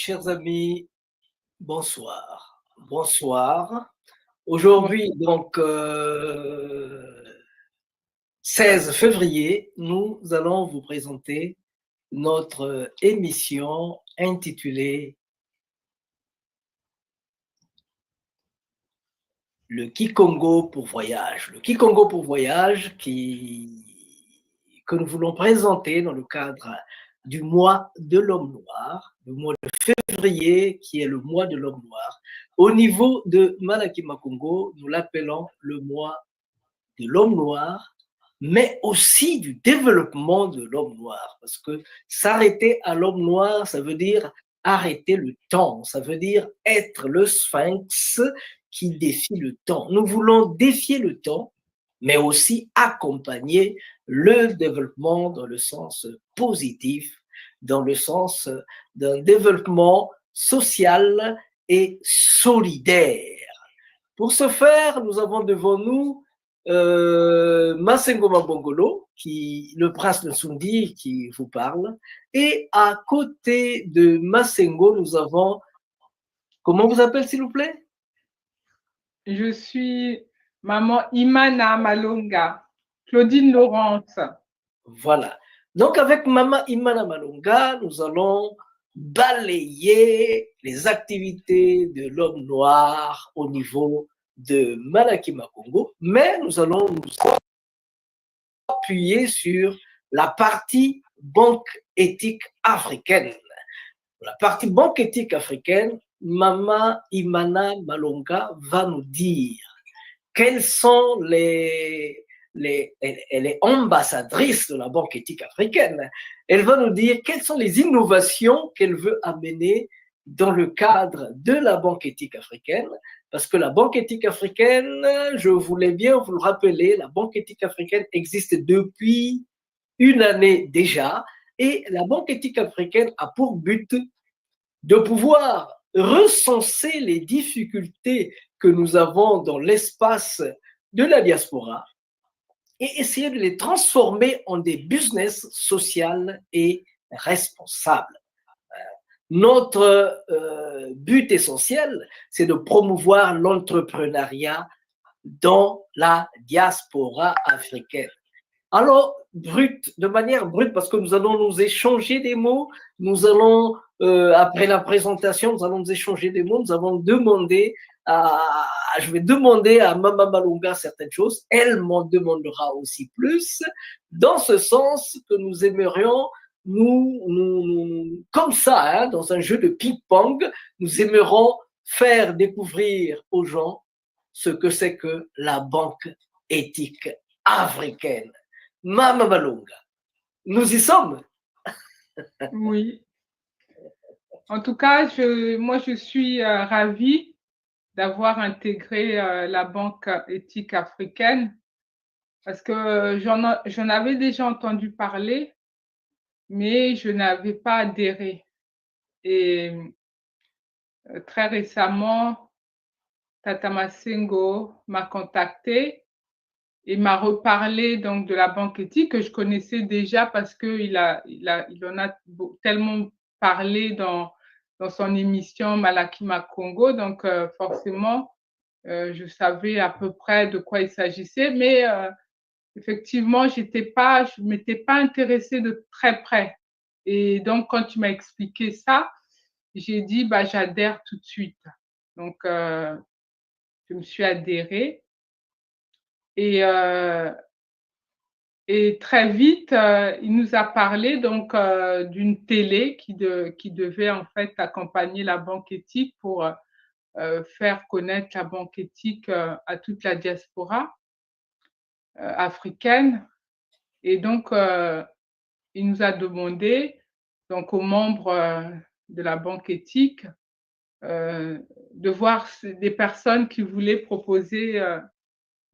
chers amis, bonsoir. Bonsoir. Bon, Aujourd'hui, donc, 16 février, nous allons vous présenter notre émission intitulée Le Kikongo pour voyage. Le Kikongo pour voyage que nous voulons présenter dans le cadre du mois de l'homme noir, le mois de février qui est le mois de l'homme noir. Au niveau de Malakima Congo, nous l'appelons le mois de l'homme noir, mais aussi du développement de l'homme noir. Parce que s'arrêter à l'homme noir, ça veut dire arrêter le temps, ça veut dire être le sphinx qui défie le temps. Nous voulons défier le temps, mais aussi accompagner le développement dans le sens positif, dans le sens d'un développement social et solidaire. Pour ce faire, nous avons devant nous Masengo Mabongolo, le prince Nsundi qui vous parle. Et à côté de Masengo, nous avons, comment vous appelez s'il vous plaît? je suis maman Imana Malonga, Claudine Laurence. Voilà. Donc avec Mama Imana Malonga, nous allons balayer les activités de l'homme noir au niveau de Malakima Congo, mais nous allons nous appuyer sur la partie banque éthique africaine. La partie banque éthique africaine, Mama Imana Malonga va nous dire quelles sont elle est ambassadrice de la banque éthique africaine. Elle va nous dire quelles sont les innovations qu'elle veut amener dans le cadre de la banque éthique africaine, parce que la banque éthique africaine, je voulais bien vous le rappeler, la banque éthique africaine existe depuis une année déjà, et la banque éthique africaine a pour but de pouvoir recenser les difficultés que nous avons dans l'espace de la diaspora et essayer de les transformer en des business sociaux et responsables. Notre but essentiel, c'est de promouvoir l'entrepreneuriat dans la diaspora africaine. Alors, de manière brute, parce que nous allons nous échanger des mots, nous allons, après la présentation, nous allons nous échanger des mots, nous allons demander je vais demander à Mama Malonga certaines choses, elle m'en demandera aussi plus, dans ce sens que nous aimerions, comme ça, hein, dans un jeu de ping-pong, nous aimerions faire découvrir aux gens ce que c'est que la banque éthique africaine. Mama Malonga, nous y sommes. Oui. En tout cas, moi, je suis ravie d'avoir intégré la banque éthique africaine parce que j'en avais déjà entendu parler, mais je n'avais pas adhéré. Et très récemment, Tata Masengo m'a contactée et m'a reparlé donc de la banque éthique que je connaissais déjà parce qu'il en a tellement parlé dans son émission Malakima Congo. Donc, forcément, je savais à peu près de quoi il s'agissait, mais effectivement, je ne m'étais pas intéressée de très près. Et donc, quand tu m'as expliqué ça, j'ai dit, bah, j'adhère tout de suite. Donc, je me suis adhérée. Et très vite, il nous a parlé donc d'une télé qui devait en fait accompagner la banque éthique pour faire connaître la banque éthique à toute la diaspora africaine. Et donc, il nous a demandé, donc aux membres de la banque éthique, de voir des personnes qui voulaient proposer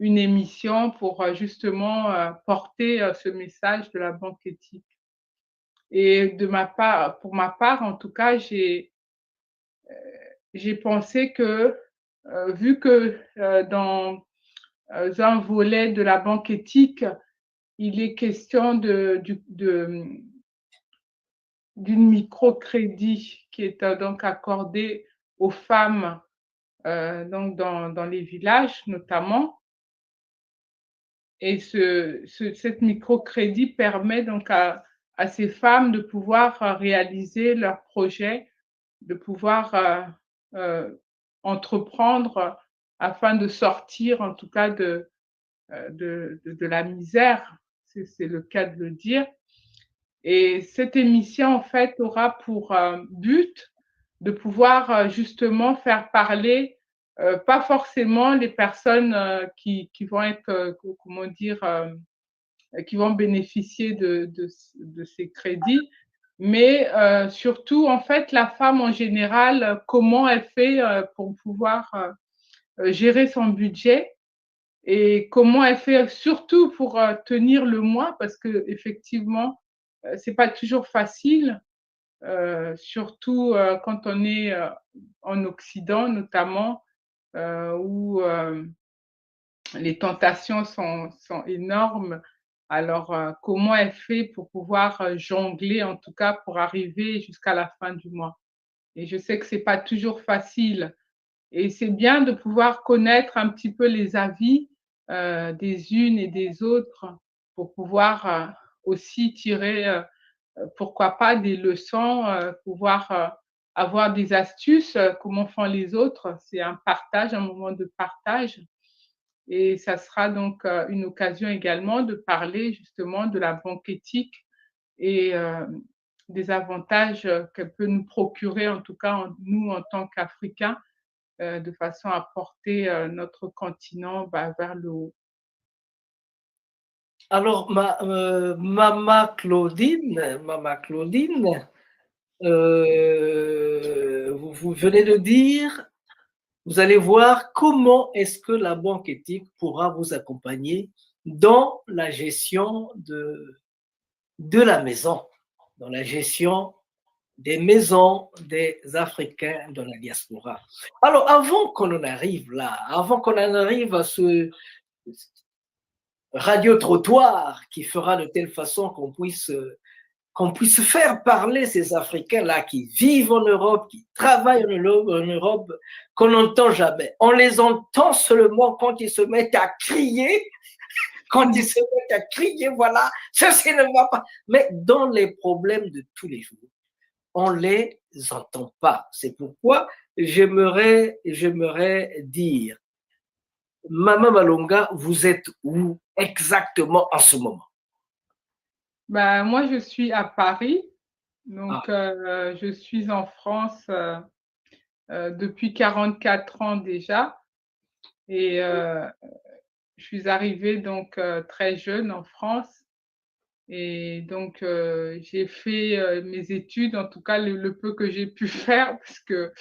une émission pour justement porter ce message de la banque éthique. Et pour ma part, en tout cas, j'ai pensé que, vu que dans un volet de la banque éthique, il est question d'une microcrédit qui est donc accordée aux femmes donc dans les villages notamment. Et cette microcrédit permet donc à ces femmes de pouvoir réaliser leurs projets, de pouvoir entreprendre afin de sortir en tout cas de la misère, c'est le cas de le dire. Et cette émission, en fait, aura pour but de pouvoir justement faire parler pas forcément les personnes qui vont être, comment dire, qui vont bénéficier de ces crédits, mais surtout, en fait, la femme en général, comment elle fait pour pouvoir gérer son budget et comment elle fait surtout pour tenir le mois, parce que effectivement, c'est pas toujours facile, surtout quand on est en Occident notamment, où les tentations sont énormes. Alors, comment elle fait pour pouvoir jongler, en tout cas pour arriver jusqu'à la fin du mois? Et je sais que c'est pas toujours facile. Et c'est bien de pouvoir connaître un petit peu les avis des unes et des autres pour pouvoir aussi tirer, pourquoi pas, des leçons, pouvoir avoir des astuces, comment font les autres. C'est un partage, un moment de partage. Et ça sera donc une occasion également de parler justement de la banque éthique et des avantages qu'elle peut nous procurer, en tout cas nous en tant qu'Africains, de façon à porter notre continent vers le haut. Alors, Mama Claudine, vous venez de dire, vous allez voir comment est-ce que la banque éthique pourra vous accompagner dans la gestion de la maison, dans la gestion des maisons des Africains de la diaspora. Alors, avant qu'on en arrive là, avant qu'on en arrive à ce radio-trottoir qui fera de telle façon qu'on puisse faire parler ces Africains-là qui vivent en Europe, qui travaillent en Europe, qu'on n'entend jamais. On les entend seulement quand ils se mettent à crier, voilà, ceci ne va pas. Mais dans les problèmes de tous les jours, on ne les entend pas. C'est pourquoi j'aimerais dire, Mama Malonga, vous êtes où exactement en ce moment? Moi, je suis à Paris, donc je suis en France depuis 44 ans déjà. Et je suis arrivée donc très jeune en France. Et donc, j'ai fait mes études, en tout cas le peu que j'ai pu faire, parce que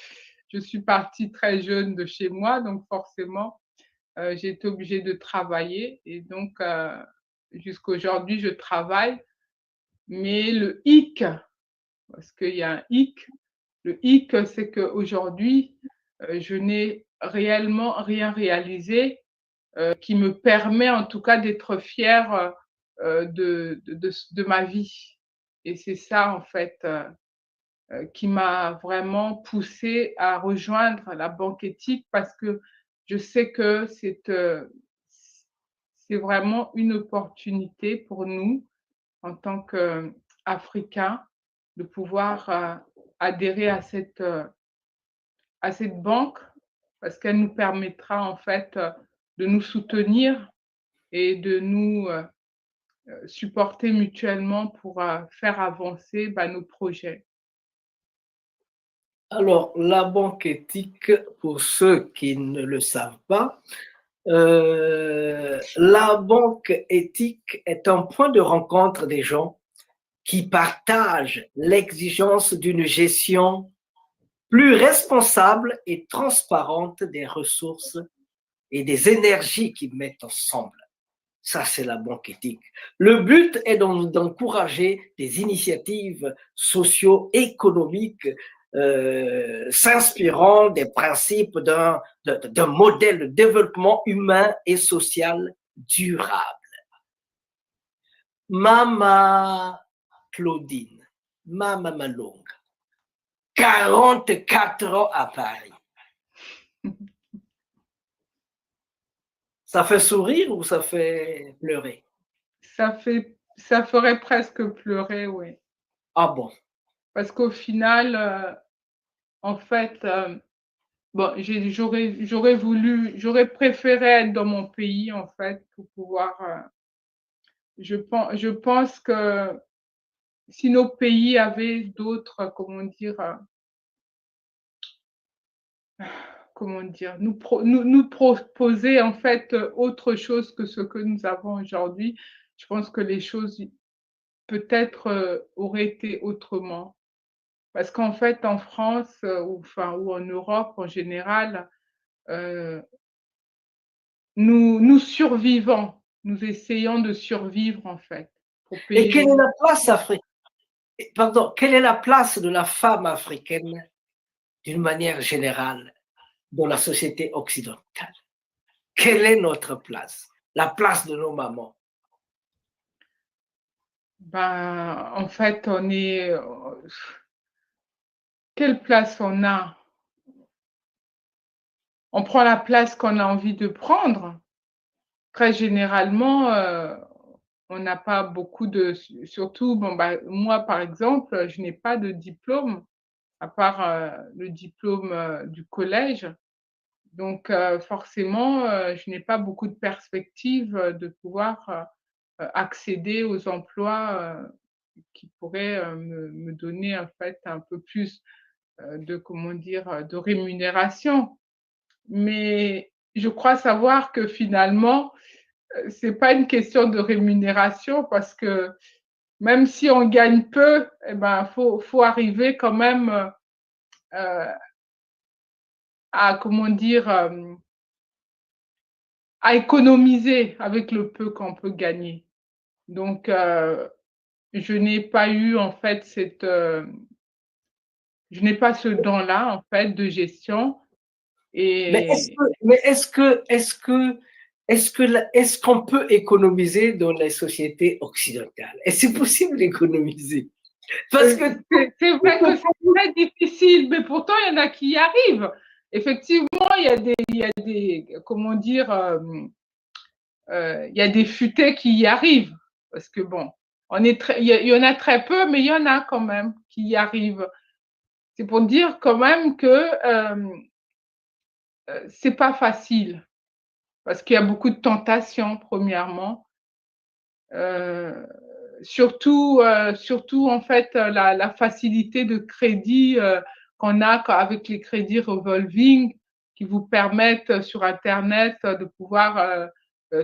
je suis partie très jeune de chez moi, donc forcément, j'ai été obligée de travailler. Et donc, jusqu'à aujourd'hui, je travaille. Mais le hic, parce qu'il y a un hic, le hic, c'est qu'aujourd'hui, je n'ai réellement rien réalisé qui me permet en tout cas d'être fière de ma vie. Et c'est ça, en fait, qui m'a vraiment poussée à rejoindre la banque éthique, parce que je sais que c'est vraiment une opportunité pour nous, en tant qu'Africains, de pouvoir adhérer à cette banque, parce qu'elle nous permettra en fait de nous soutenir et de nous supporter mutuellement pour faire avancer nos projets. Alors, la banque éthique, pour ceux qui ne le savent pas, la banque éthique est un point de rencontre des gens qui partagent l'exigence d'une gestion plus responsable et transparente des ressources et des énergies qu'ils mettent ensemble. Ça, c'est la banque éthique. Le but est d'encourager des initiatives socio-économiques s'inspirant des principes d'un modèle de développement humain et social durable. Mama Claudine, Mama Malonga. 44 ans à Paris. Ça fait sourire ou ça fait pleurer? Ça ferait presque pleurer, oui. Ah bon? Parce qu'au final, en fait, bon, j'aurais préféré être dans mon pays, en fait, pour pouvoir. Je pense que si nos pays avaient d'autres, comment dire, nous proposer en fait autre chose que ce que nous avons aujourd'hui, je pense que les choses peut-être auraient été autrement. Parce qu'en fait, en France, ou en Europe en général, euh, nous survivons, nous essayons de survivre en fait, pour Et payer quelle les. est la place pardon, quelle est la place de la femme africaine d'une manière générale dans la société occidentale? Quelle est notre place? La place de nos mamans? Ben, en fait, quelle place on a? On prend la place qu'on a envie de prendre. Très généralement, on n'a pas beaucoup de, surtout, bon, bah, moi, par exemple, je n'ai pas de diplôme, à part le diplôme du collège. Donc, forcément, je n'ai pas beaucoup de perspectives de pouvoir accéder aux emplois qui pourraient me donner, en fait, un peu plus de rémunération. Mais je crois savoir que finalement, c'est pas une question de rémunération parce que même si on gagne peu, eh ben, faut arriver quand même à, à économiser avec le peu qu'on peut gagner. Donc, je n'ai pas eu en fait je n'ai pas ce don-là en fait de gestion. Mais Et est-ce qu'on peut économiser dans les sociétés occidentales? Est-ce que c'est possible d'économiser? Parce que c'est vrai que c'est très difficile, mais pourtant il y en a qui y arrivent. Effectivement, il y a des futés qui y arrivent. Parce que bon, il y en a très peu, mais il y en a quand même qui y arrivent. C'est pour dire quand même que c'est pas facile. Parce qu'il y a beaucoup de tentations, premièrement. Euh, surtout en fait, la facilité de crédit qu'on a avec les crédits revolving qui vous permettent sur Internet de pouvoir,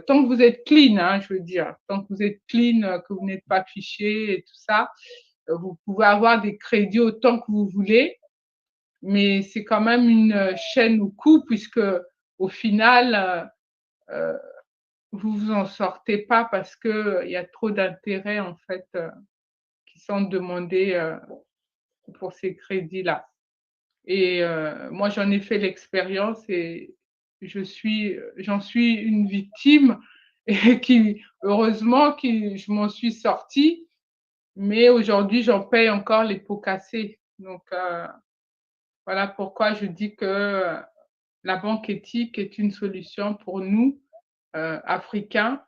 tant que vous êtes clean, hein, je veux dire, tant que vous êtes clean, que vous n'êtes pas fiché et tout ça, vous pouvez avoir des crédits autant que vous voulez, mais c'est quand même une chaîne au cou puisque au final, euh, vous vous en sortez pas parce que il y a trop d'intérêts en fait qui sont demandés pour ces crédits-là. Et moi, j'en ai fait l'expérience et j'en suis une victime et heureusement, je m'en suis sortie. Mais aujourd'hui, j'en paye encore les pots cassés. Donc, voilà pourquoi je dis que la banque éthique est une solution pour nous, Africains,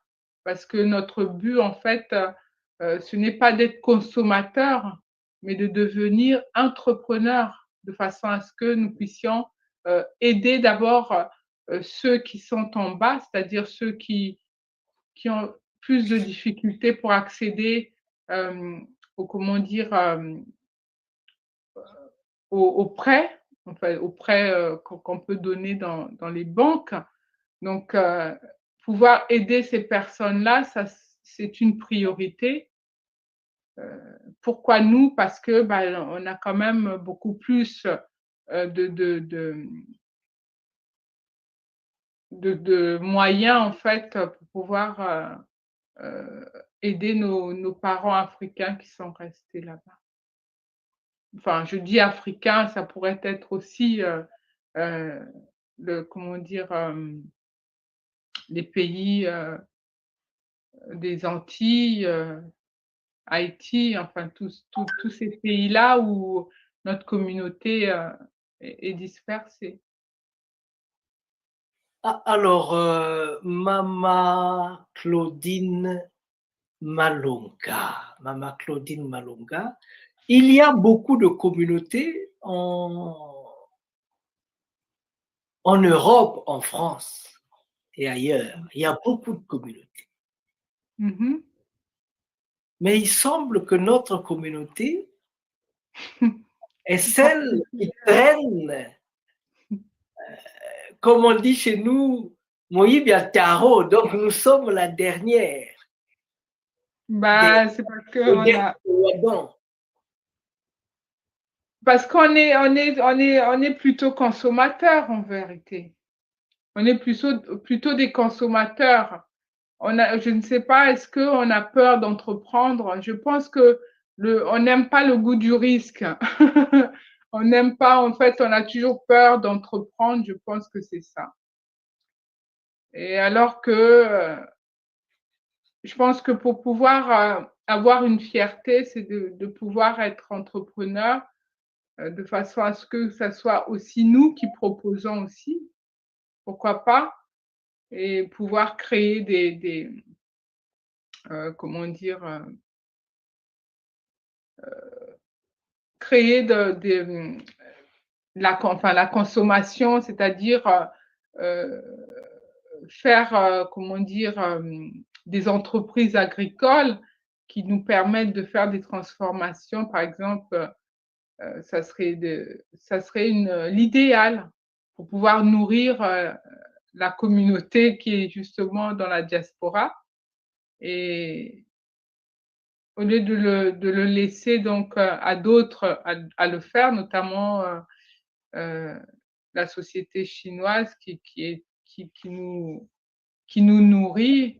parce que notre but, en fait, ce n'est pas d'être consommateur, mais de devenir entrepreneur, de façon à ce que nous puissions aider d'abord ceux qui sont en bas, c'est-à-dire ceux qui ont plus de difficultés pour accéder euh, au, comment dire, aux prêts, enfin, aux prêts qu'on peut donner dans les banques. Donc, pouvoir aider ces personnes-là, ça, c'est une priorité. Pourquoi nous? Parce que on a quand même beaucoup plus de, de, de, de moyens, en fait, pour pouvoir aider nos parents africains qui sont restés là-bas. Enfin, je dis africains, ça pourrait être aussi euh, les pays des Antilles, Haïti, enfin tous ces pays-là où notre communauté est dispersée. Alors, Mama Claudine Malonga. Mama Claudine Malonga. Il y a beaucoup de communautés en Europe, en France et ailleurs. Il y a beaucoup de communautés. Mhm. Mais il semble que notre communauté est celle qui traîne, comme on dit chez nous, Moïbia Taro. Donc nous sommes la dernière. Bah, c'est parce qu'on est plutôt consommateurs en vérité. On est plutôt des consommateurs. Je ne sais pas, est-ce qu'on a peur d'entreprendre? Je pense que on n'aime pas le goût du risque. On n'aime pas, en fait, on a toujours peur d'entreprendre. Je pense que c'est ça. Et alors que je pense que pour pouvoir avoir une fierté, c'est de pouvoir être entrepreneur de façon à ce que ça soit aussi nous qui proposons aussi, pourquoi pas, et pouvoir créer comment dire, créer la consommation, c'est-à-dire faire, comment dire, des entreprises agricoles qui nous permettent de faire des transformations. Par exemple, ça serait l'idéal pour pouvoir nourrir la communauté qui est justement dans la diaspora. Et au lieu de le laisser donc à d'autres à le faire, notamment la société chinoise qui nous nourrit,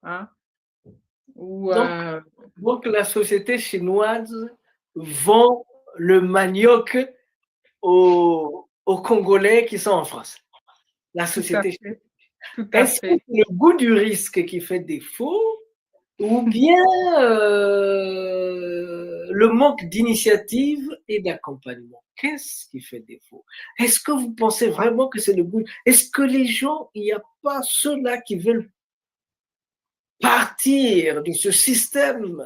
hein, ou Donc la société chinoise vend le manioc aux Congolais qui sont en France. La société chinoise. Tout à Est-ce que fait. c'est le goût du risque qui fait défaut ou bien le manque d'initiative et d'accompagnement? Qu'est-ce qui fait défaut? Est-ce que vous pensez vraiment que c'est le goût? Est-ce que les gens, il n'y a pas ceux-là qui veulent partir de ce système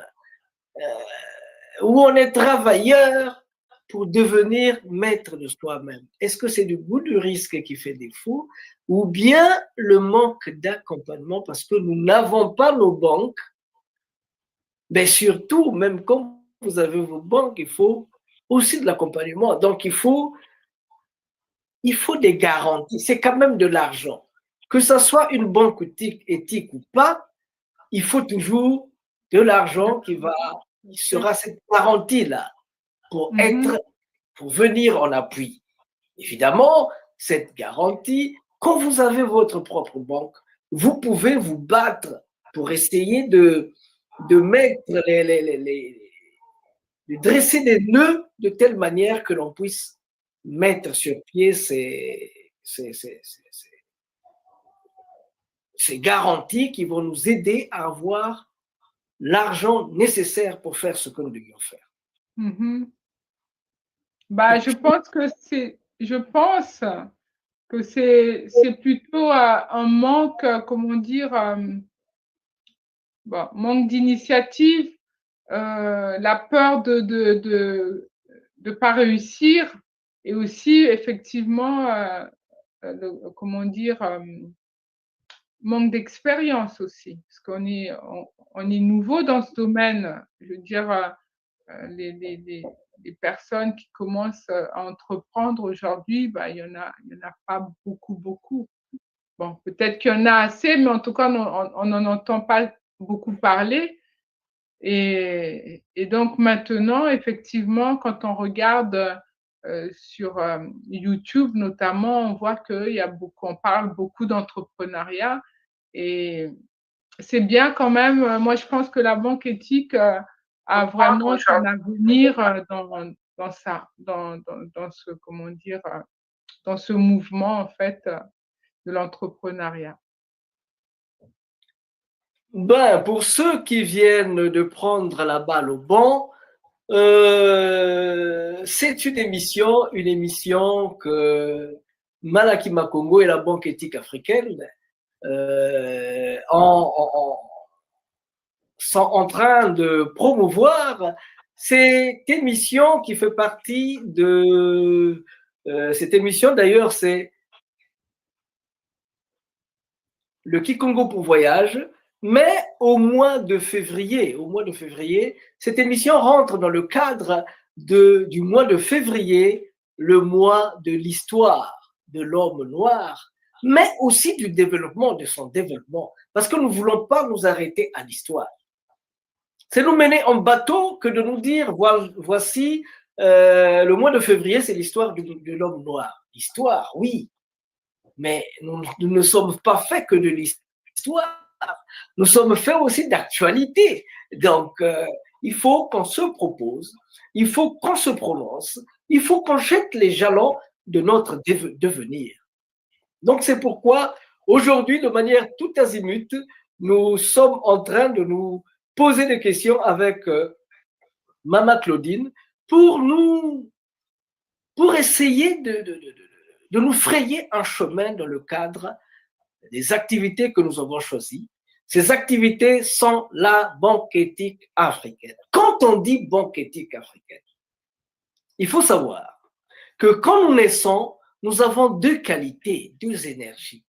où on est travailleur pour devenir maître de soi-même? Est-ce que c'est le goût du risque qui fait défaut ou bien le manque d'accompagnement parce que nous n'avons pas nos banques? Mais surtout, même quand vous avez vos banques, il faut aussi de l'accompagnement. Donc, il faut des garanties. C'est quand même de l'argent. Que ce soit une banque éthique ou pas, il faut toujours de l'argent qui sera cette garantie-là pour venir en appui. Évidemment, cette garantie, quand vous avez votre propre banque, vous pouvez vous battre pour essayer de mettre de dresser des nœuds de telle manière que l'on puisse mettre sur pied ces garanties qui vont nous aider à avoir l'argent nécessaire pour faire ce que nous devions faire. Bah, je pense que c'est plutôt un manque, comment dire, manque d'initiative, la peur de pas réussir et aussi effectivement, comment dire, manque d'expérience aussi, parce on est nouveau dans ce domaine. Je veux dire, les personnes qui commencent à entreprendre aujourd'hui, bah, il y en a pas beaucoup. Bon, peut-être qu'il y en a assez, mais en tout cas, on n'en entend pas beaucoup parler. Et donc maintenant, effectivement, quand on regarde sur YouTube notamment, on voit on parle beaucoup d'entrepreneuriat. Et c'est bien quand même. Moi, je pense que la banque éthique a vraiment son avenir dans ça, dans ce, comment dire, dans ce mouvement en fait de l'entrepreneuriat. Ben, pour ceux qui viennent de prendre la balle au banc, c'est une émission que Malaki Makongo et la Banque éthique africaine sont en train de promouvoir. Cette émission qui fait partie de... cette émission, d'ailleurs, c'est le Kikongo pour voyage, mais au mois de février, cette émission rentre dans le cadre du mois de février, le mois de l'histoire de l'homme noir, mais aussi du développement, de son développement, parce que nous ne voulons pas nous arrêter à l'histoire. C'est nous mener en bateau que de nous dire, voici, le mois de février, c'est l'histoire de l'homme noir. L'histoire, oui, mais nous ne sommes pas faits que de l'histoire. Nous sommes faits aussi d'actualité. Donc, il faut qu'on se propose, il faut qu'on se prononce, il faut qu'on jette les jalons de notre devenir. Donc, c'est pourquoi aujourd'hui, de manière tout azimut, nous sommes en train de nous poser des questions avec Mama Claudine pour essayer de nous frayer un chemin dans le cadre des activités que nous avons choisies. Ces activités sont la Banque éthique africaine. Quand on dit Banque éthique africaine, il faut savoir que quand nous naissons, nous avons deux qualités, deux énergies.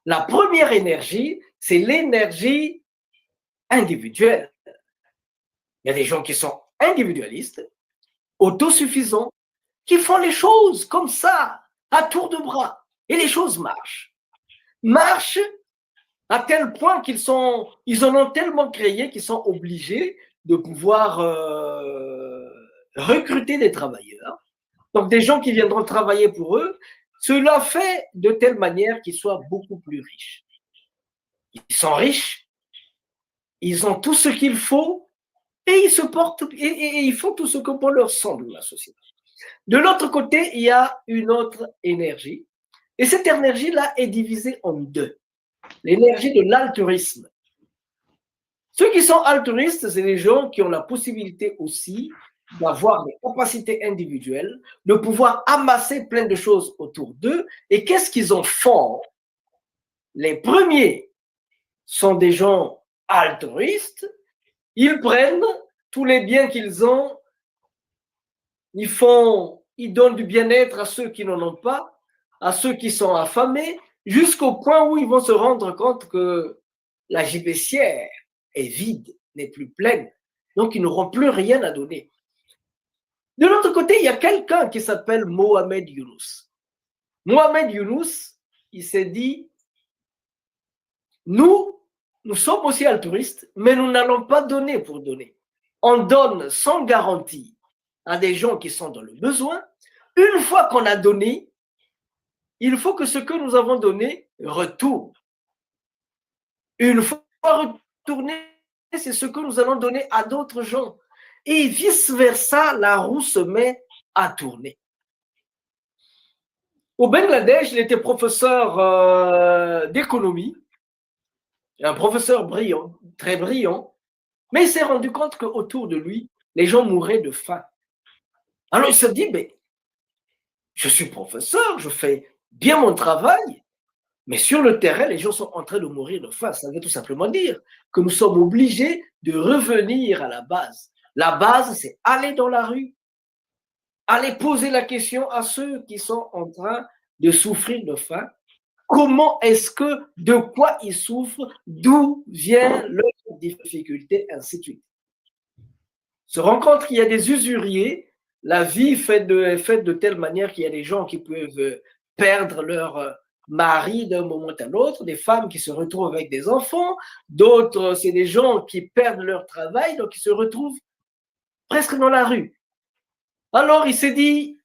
La première énergie, c'est l'énergie individuelle. Il y a des gens qui sont individualistes, autosuffisants, qui font les choses comme ça, à tour de bras, et les choses marchent. Marchent à tel point qu'ils en ont tellement créé qu'ils sont obligés de pouvoir recruter des travailleurs. Donc, des gens qui viendront travailler pour eux, cela fait de telle manière qu'ils soient beaucoup plus riches. Ils sont riches, ils ont tout ce qu'il faut et ils se portent et ils font tout ce que bon leur semble la société. De l'autre côté, il y a une autre énergie et cette énergie-là est divisée en deux. L'énergie de l'altruisme. Ceux qui sont altruistes, c'est les gens qui ont la possibilité aussi d'avoir des capacités individuelles, de pouvoir amasser plein de choses autour d'eux. Et qu'est-ce qu'ils en font? Les premiers sont des gens altruistes. Ils prennent tous les biens qu'ils ont, ils donnent du bien-être à ceux qui n'en ont pas, à ceux qui sont affamés, jusqu'au point où ils vont se rendre compte que la gibecière est vide, n'est plus pleine. Donc, ils n'auront plus rien à donner. De l'autre côté, il y a quelqu'un qui s'appelle Mohamed Younous. Mohamed Younous, il s'est dit, nous sommes aussi altruistes, mais nous n'allons pas donner pour donner. On donne sans garantie à des gens qui sont dans le besoin. Une fois qu'on a donné, il faut que ce que nous avons donné retourne. Une fois retourné, c'est ce que nous allons donner à d'autres gens. Et vice-versa, la roue se met à tourner. Au Bangladesh, il était professeur d'économie, un professeur brillant, très brillant, mais il s'est rendu compte qu'autour de lui, les gens mouraient de faim. Alors il se dit, mais je suis professeur, je fais bien mon travail, mais sur le terrain, les gens sont en train de mourir de faim. Ça veut tout simplement dire que nous sommes obligés de revenir à la base. La base, c'est aller dans la rue, aller poser la question à ceux qui sont en train de souffrir de faim. Comment est-ce que, de quoi ils souffrent, d'où vient leur difficulté, ainsi de suite. Se rend compte qu'il y a des usuriers, la vie est faite de telle manière qu'il y a des gens qui peuvent perdre leur mari d'un moment à l'autre, des femmes qui se retrouvent avec des enfants, d'autres, c'est des gens qui perdent leur travail, donc ils se retrouvent presque dans la rue. Alors il s'est dit,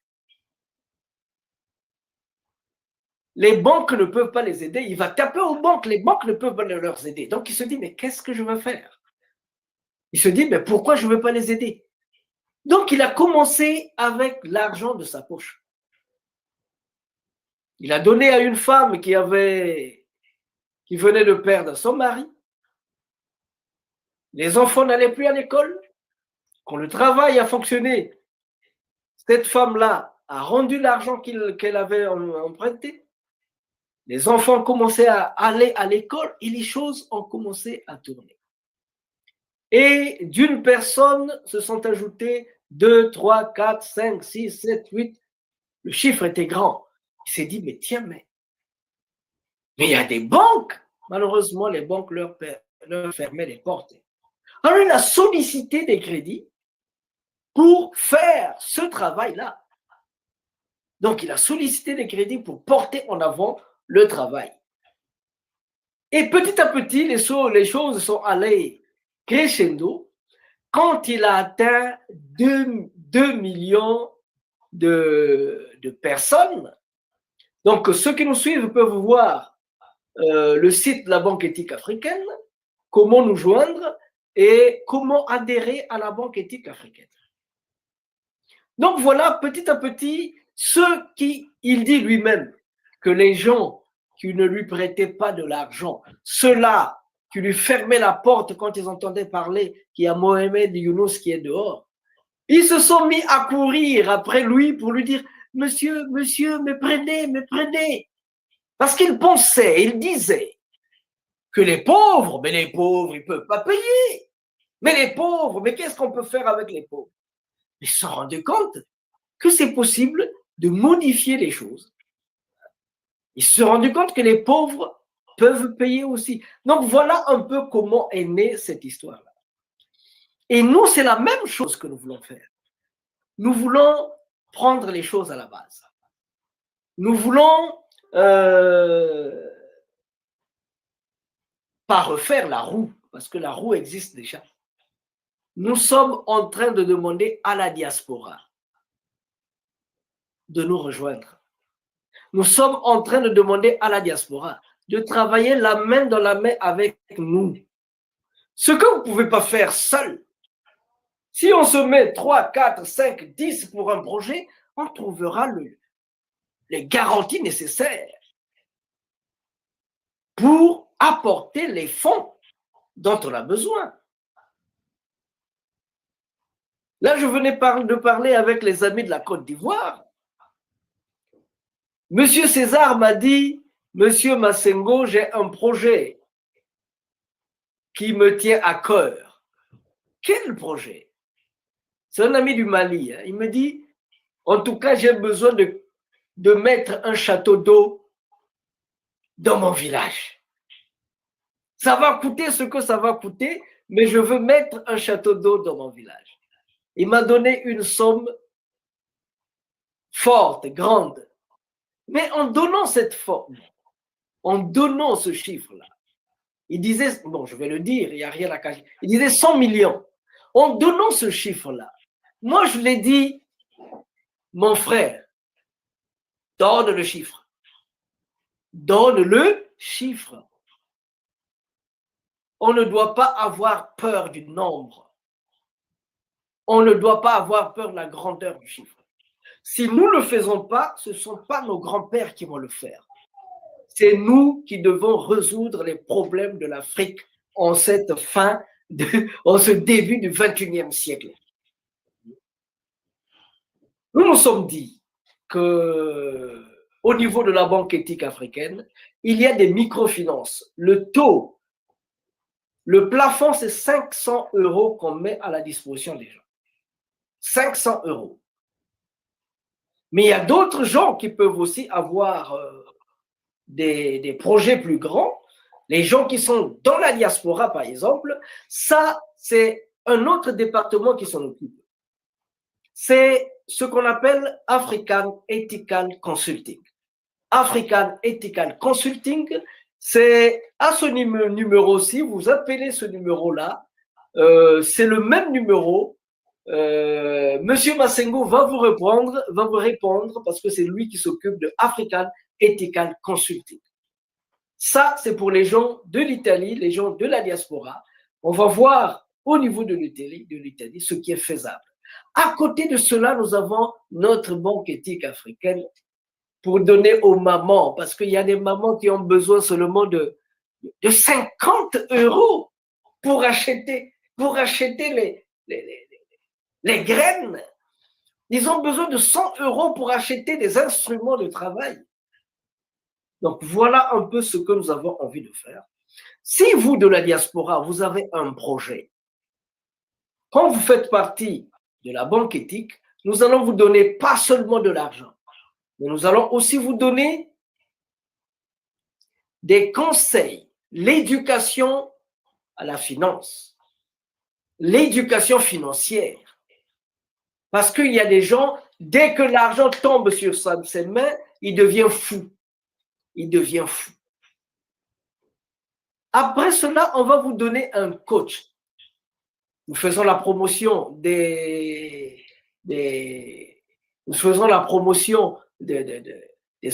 les banques ne peuvent pas les aider, il va taper aux banques, les banques ne peuvent pas leur aider. Donc il se dit, mais qu'est-ce que je vais faire? Il se dit, mais pourquoi je ne vais pas les aider? Donc il a commencé avec l'argent de sa poche. Il a donné à une femme qui venait de perdre son mari. les enfants n'allaient plus à l'école, quand le travail a fonctionné, cette femme-là a rendu l'argent qu'elle avait emprunté, les enfants commençaient à aller à l'école et les choses ont commencé à tourner. Et d'une personne se sont ajoutées 2, 3, 4, 5, 6, 7, 8. Le chiffre était grand. Il s'est dit, mais tiens, mais il y a des banques. Malheureusement, les banques leur fermaient les portes. Alors, il a sollicité des crédits pour faire ce travail-là. Donc, il a sollicité des crédits pour porter en avant le travail. Et petit à petit, les choses sont allées crescendo quand il a atteint 2 millions de personnes. Donc, ceux qui nous suivent peuvent voir le site de la Banque éthique africaine, comment nous joindre et comment adhérer à la Banque éthique africaine. Donc voilà, petit à petit, il dit lui-même que les gens qui ne lui prêtaient pas de l'argent, ceux-là qui lui fermaient la porte quand ils entendaient parler qu'il y a Mohamed Younous qui est dehors, ils se sont mis à courir après lui pour lui dire « Monsieur, me prenez ». Parce qu'ils pensaient, ils disaient que les pauvres, ils ne peuvent pas payer. Mais les pauvres, mais qu'est-ce qu'on peut faire avec les pauvres? Ils se sont rendus compte que c'est possible de modifier les choses. Ils se sont rendus compte que les pauvres peuvent payer aussi. Donc voilà un peu comment est née cette histoire-là. Et nous, c'est la même chose que nous voulons faire. Nous voulons prendre les choses à la base. Nous voulons pas refaire la roue, parce que la roue existe déjà. Nous sommes en train de demander à la diaspora de nous rejoindre. Nous sommes en train de demander à la diaspora de travailler la main dans la main avec nous. Ce que vous ne pouvez pas faire seul. Si on se met 3, 4, 5, 10 pour un projet, on trouvera les garanties nécessaires pour apporter les fonds dont on a besoin. Là, je venais de parler avec les amis de la Côte d'Ivoire. Monsieur César m'a dit, Monsieur Massengo, j'ai un projet qui me tient à cœur. Quel projet? C'est un ami du Mali. Hein. Il me dit, en tout cas, j'ai besoin de mettre un château d'eau dans mon village. Ça va coûter ce que ça va coûter, mais je veux mettre un château d'eau dans mon village. Il m'a donné une somme forte, grande. Mais en donnant cette forme, en donnant ce chiffre-là, il disait, bon, je vais le dire, il n'y a rien à cacher, il disait 100 millions. En donnant ce chiffre-là, moi je l'ai dit, mon frère, donne le chiffre. Donne le chiffre. On ne doit pas avoir peur du nombre. On ne doit pas avoir peur de la grandeur du chiffre. Si nous ne le faisons pas, ce ne sont pas nos grands-pères qui vont le faire. C'est nous qui devons résoudre les problèmes de l'Afrique en cette en ce début du XXIe siècle. Nous nous sommes dit qu'au niveau de la Banque éthique africaine, il y a des microfinances. Le taux, le plafond, c'est 500 € qu'on met à la disposition des gens. 500 €. Mais il y a d'autres gens qui peuvent aussi avoir des projets plus grands. Les gens qui sont dans la diaspora, par exemple, ça, c'est un autre département qui s'en occupe. C'est ce qu'on appelle African Ethical Consulting. African Ethical Consulting, c'est à ce numéro-ci, vous appelez ce numéro-là, c'est le même numéro. Monsieur Massengo va vous répondre parce que c'est lui qui s'occupe de African Ethical Consulting. Ça, c'est pour les gens de l'Italie, les gens de la diaspora. On va voir au niveau de l'Italie ce qui est faisable. À côté de cela, nous avons notre banque éthique africaine pour donner aux mamans, parce qu'il y a des mamans qui ont besoin seulement de 50 € pour acheter pour acheter les graines. Ils ont besoin de 100 € pour acheter des instruments de travail. Donc, voilà un peu ce que nous avons envie de faire. Si vous, de la diaspora, vous avez un projet, quand vous faites partie de la banque éthique, nous allons vous donner pas seulement de l'argent, mais nous allons aussi vous donner des conseils, l'éducation à la finance, l'éducation financière. Parce qu'il y a des gens, dès que l'argent tombe sur ses mains, il devient fou. Il devient fou. Après cela, on va vous donner un coach. Nous faisons la promotion des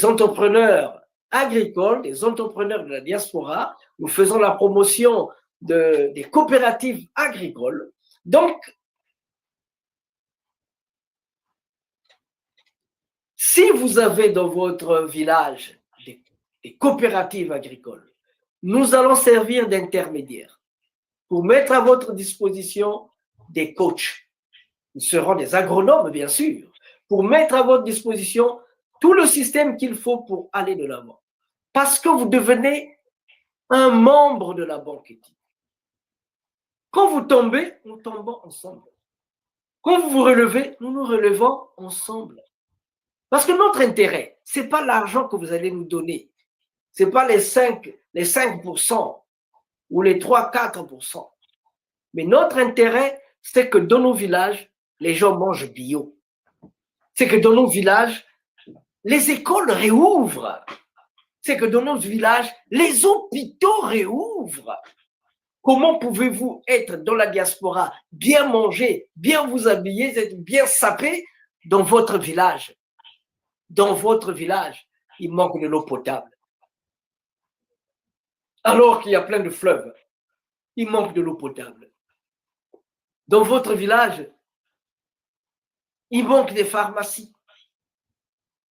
entrepreneurs agricoles, des entrepreneurs de la diaspora. Nous faisons la promotion des coopératives agricoles. Donc, si vous avez dans votre village des coopératives agricoles, nous allons servir d'intermédiaires pour mettre à votre disposition des coachs. Ils seront des agronomes, bien sûr, pour mettre à votre disposition tout le système qu'il faut pour aller de l'avant. Parce que vous devenez un membre de la banque éthique. Quand vous tombez, nous tombons ensemble. Quand vous vous relevez, nous nous relevons ensemble. Parce que notre intérêt, ce n'est pas l'argent que vous allez nous donner. Ce n'est pas les 5% ou les 3-4%. Mais notre intérêt, c'est que dans nos villages, les gens mangent bio. C'est que dans nos villages, les écoles réouvrent. C'est que dans nos villages, les hôpitaux réouvrent. Comment pouvez-vous être dans la diaspora, bien manger, bien vous habiller, être bien sapé dans votre village? Dans votre village, il manque de l'eau potable. Alors qu'il y a plein de fleuves, il manque de l'eau potable. Dans votre village, il manque des pharmacies.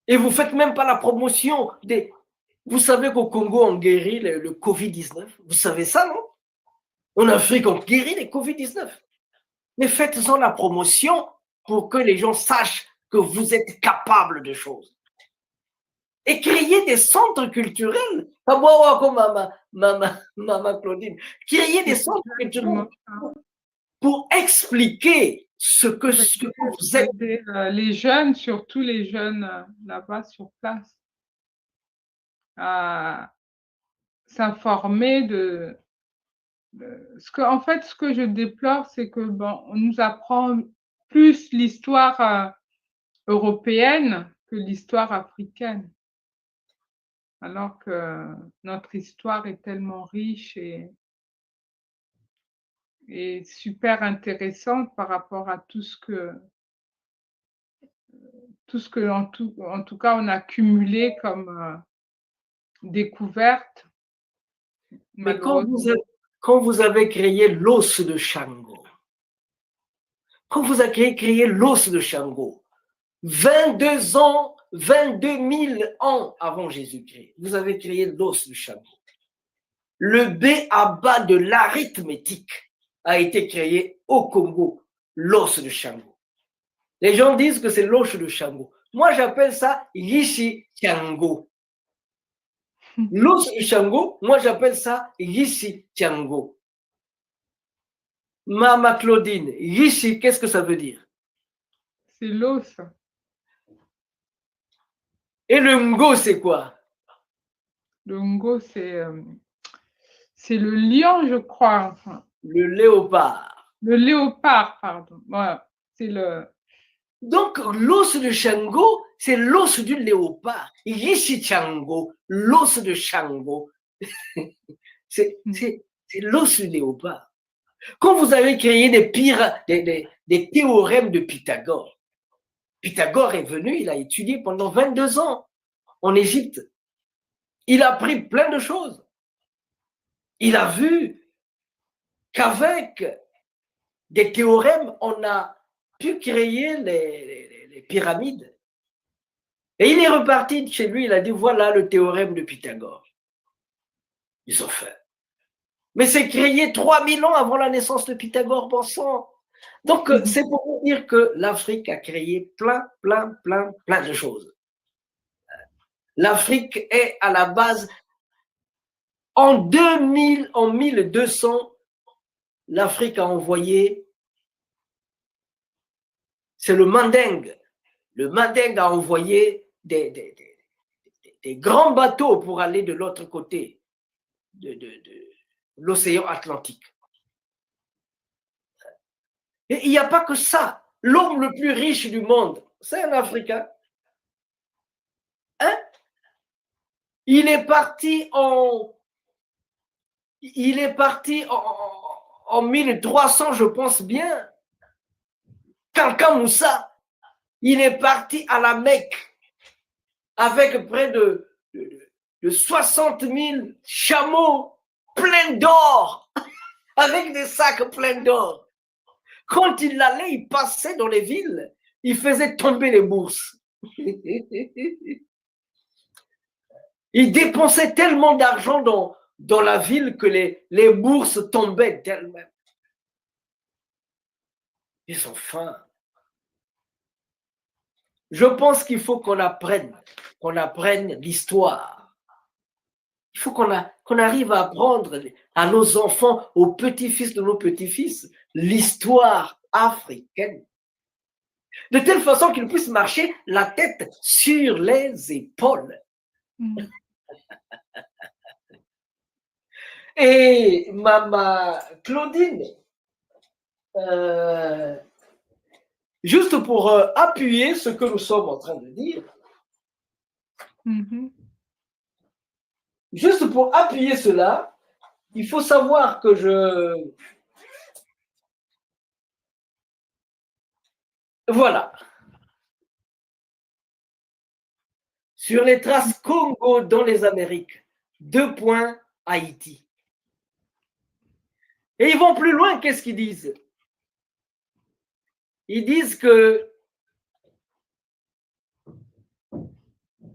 Et vous ne faites même pas la promotion des... Vous savez qu'au Congo, on guérit le Covid-19. Vous savez ça, non? En Afrique, on guérit le Covid-19. Mais faites-en la promotion pour que les gens sachent que vous êtes capable de choses. Et créer des centres culturels. Maman Claudine, créer des centres culturels pour expliquer ce que vous êtes. Les jeunes, surtout les jeunes là-bas sur place, à s'informer de en fait, ce que je déplore, c'est que on nous apprend plus l'histoire européenne que l'histoire africaine. Alors que notre histoire est tellement riche et super intéressante par rapport à tout ce que en tout cas on a cumulé comme découverte. Mais quand vous avez créé l'os de Shango, quand vous avez créé l'os de Shango, 22 000 ans avant Jésus-Christ, vous avez créé l'os de Shango. Le b.a.-ba de l'arithmétique a été créé au Congo, l'os de Shango. Les gens disent que c'est l'os de Shango. Moi, j'appelle ça Yishi Tiango. L'os de Shango, moi, j'appelle ça Yishi Tiango. Mama Claudine, Yishi, qu'est-ce que ça veut dire? C'est l'os. Et le Ngo, c'est quoi? Le Ngo, c'est le lion, je crois. Enfin. Le léopard. Le léopard, pardon. Voilà, c'est le... Donc, l'os de Shango, c'est l'os du léopard. Yishi Chango, l'os de Shango. c'est l'os du léopard. Quand vous avez créé des théorèmes de Pythagore, Pythagore est venu, il a étudié pendant 22 ans en Égypte. Il a appris plein de choses. Il a vu qu'avec des théorèmes, on a pu créer les pyramides. Et il est reparti de chez lui, il a dit, voilà le théorème de Pythagore. Ils ont fait. Mais c'est créé 3000 ans avant la naissance de Pythagore, bon sang. Donc, c'est pour vous dire que l'Afrique a créé plein de choses. L'Afrique est à la base, en 1200, l'Afrique a envoyé, c'est le Mandingue. Le Mandingue a envoyé des grands bateaux pour aller de l'autre côté de l'océan Atlantique. Et il n'y a pas que ça. L'homme le plus riche du monde, c'est un Africain. Hein? Il est parti en 1300, je pense bien. Kanka Moussa, il est parti à la Mecque avec près de 60 000 chameaux pleins d'or, avec des sacs pleins d'or. Quand il allait, il passait dans les villes, il faisait tomber les bourses. Il dépensait tellement d'argent dans la ville que les bourses tombaient d'elles-mêmes. Ils ont faim. Je pense qu'il faut qu'on apprenne l'histoire. Il faut qu'on arrive à apprendre à nos enfants, aux petits-fils de nos petits-fils, l'histoire africaine. De telle façon qu'ils puissent marcher la tête sur les épaules. Et Maman Claudine, juste pour appuyer ce que nous sommes en train de dire, juste pour appuyer cela, il faut savoir que voilà. Sur les traces Congo dans les Amériques, 2 points Haïti. Et ils vont plus loin, qu'est-ce qu'ils disent? Ils disent que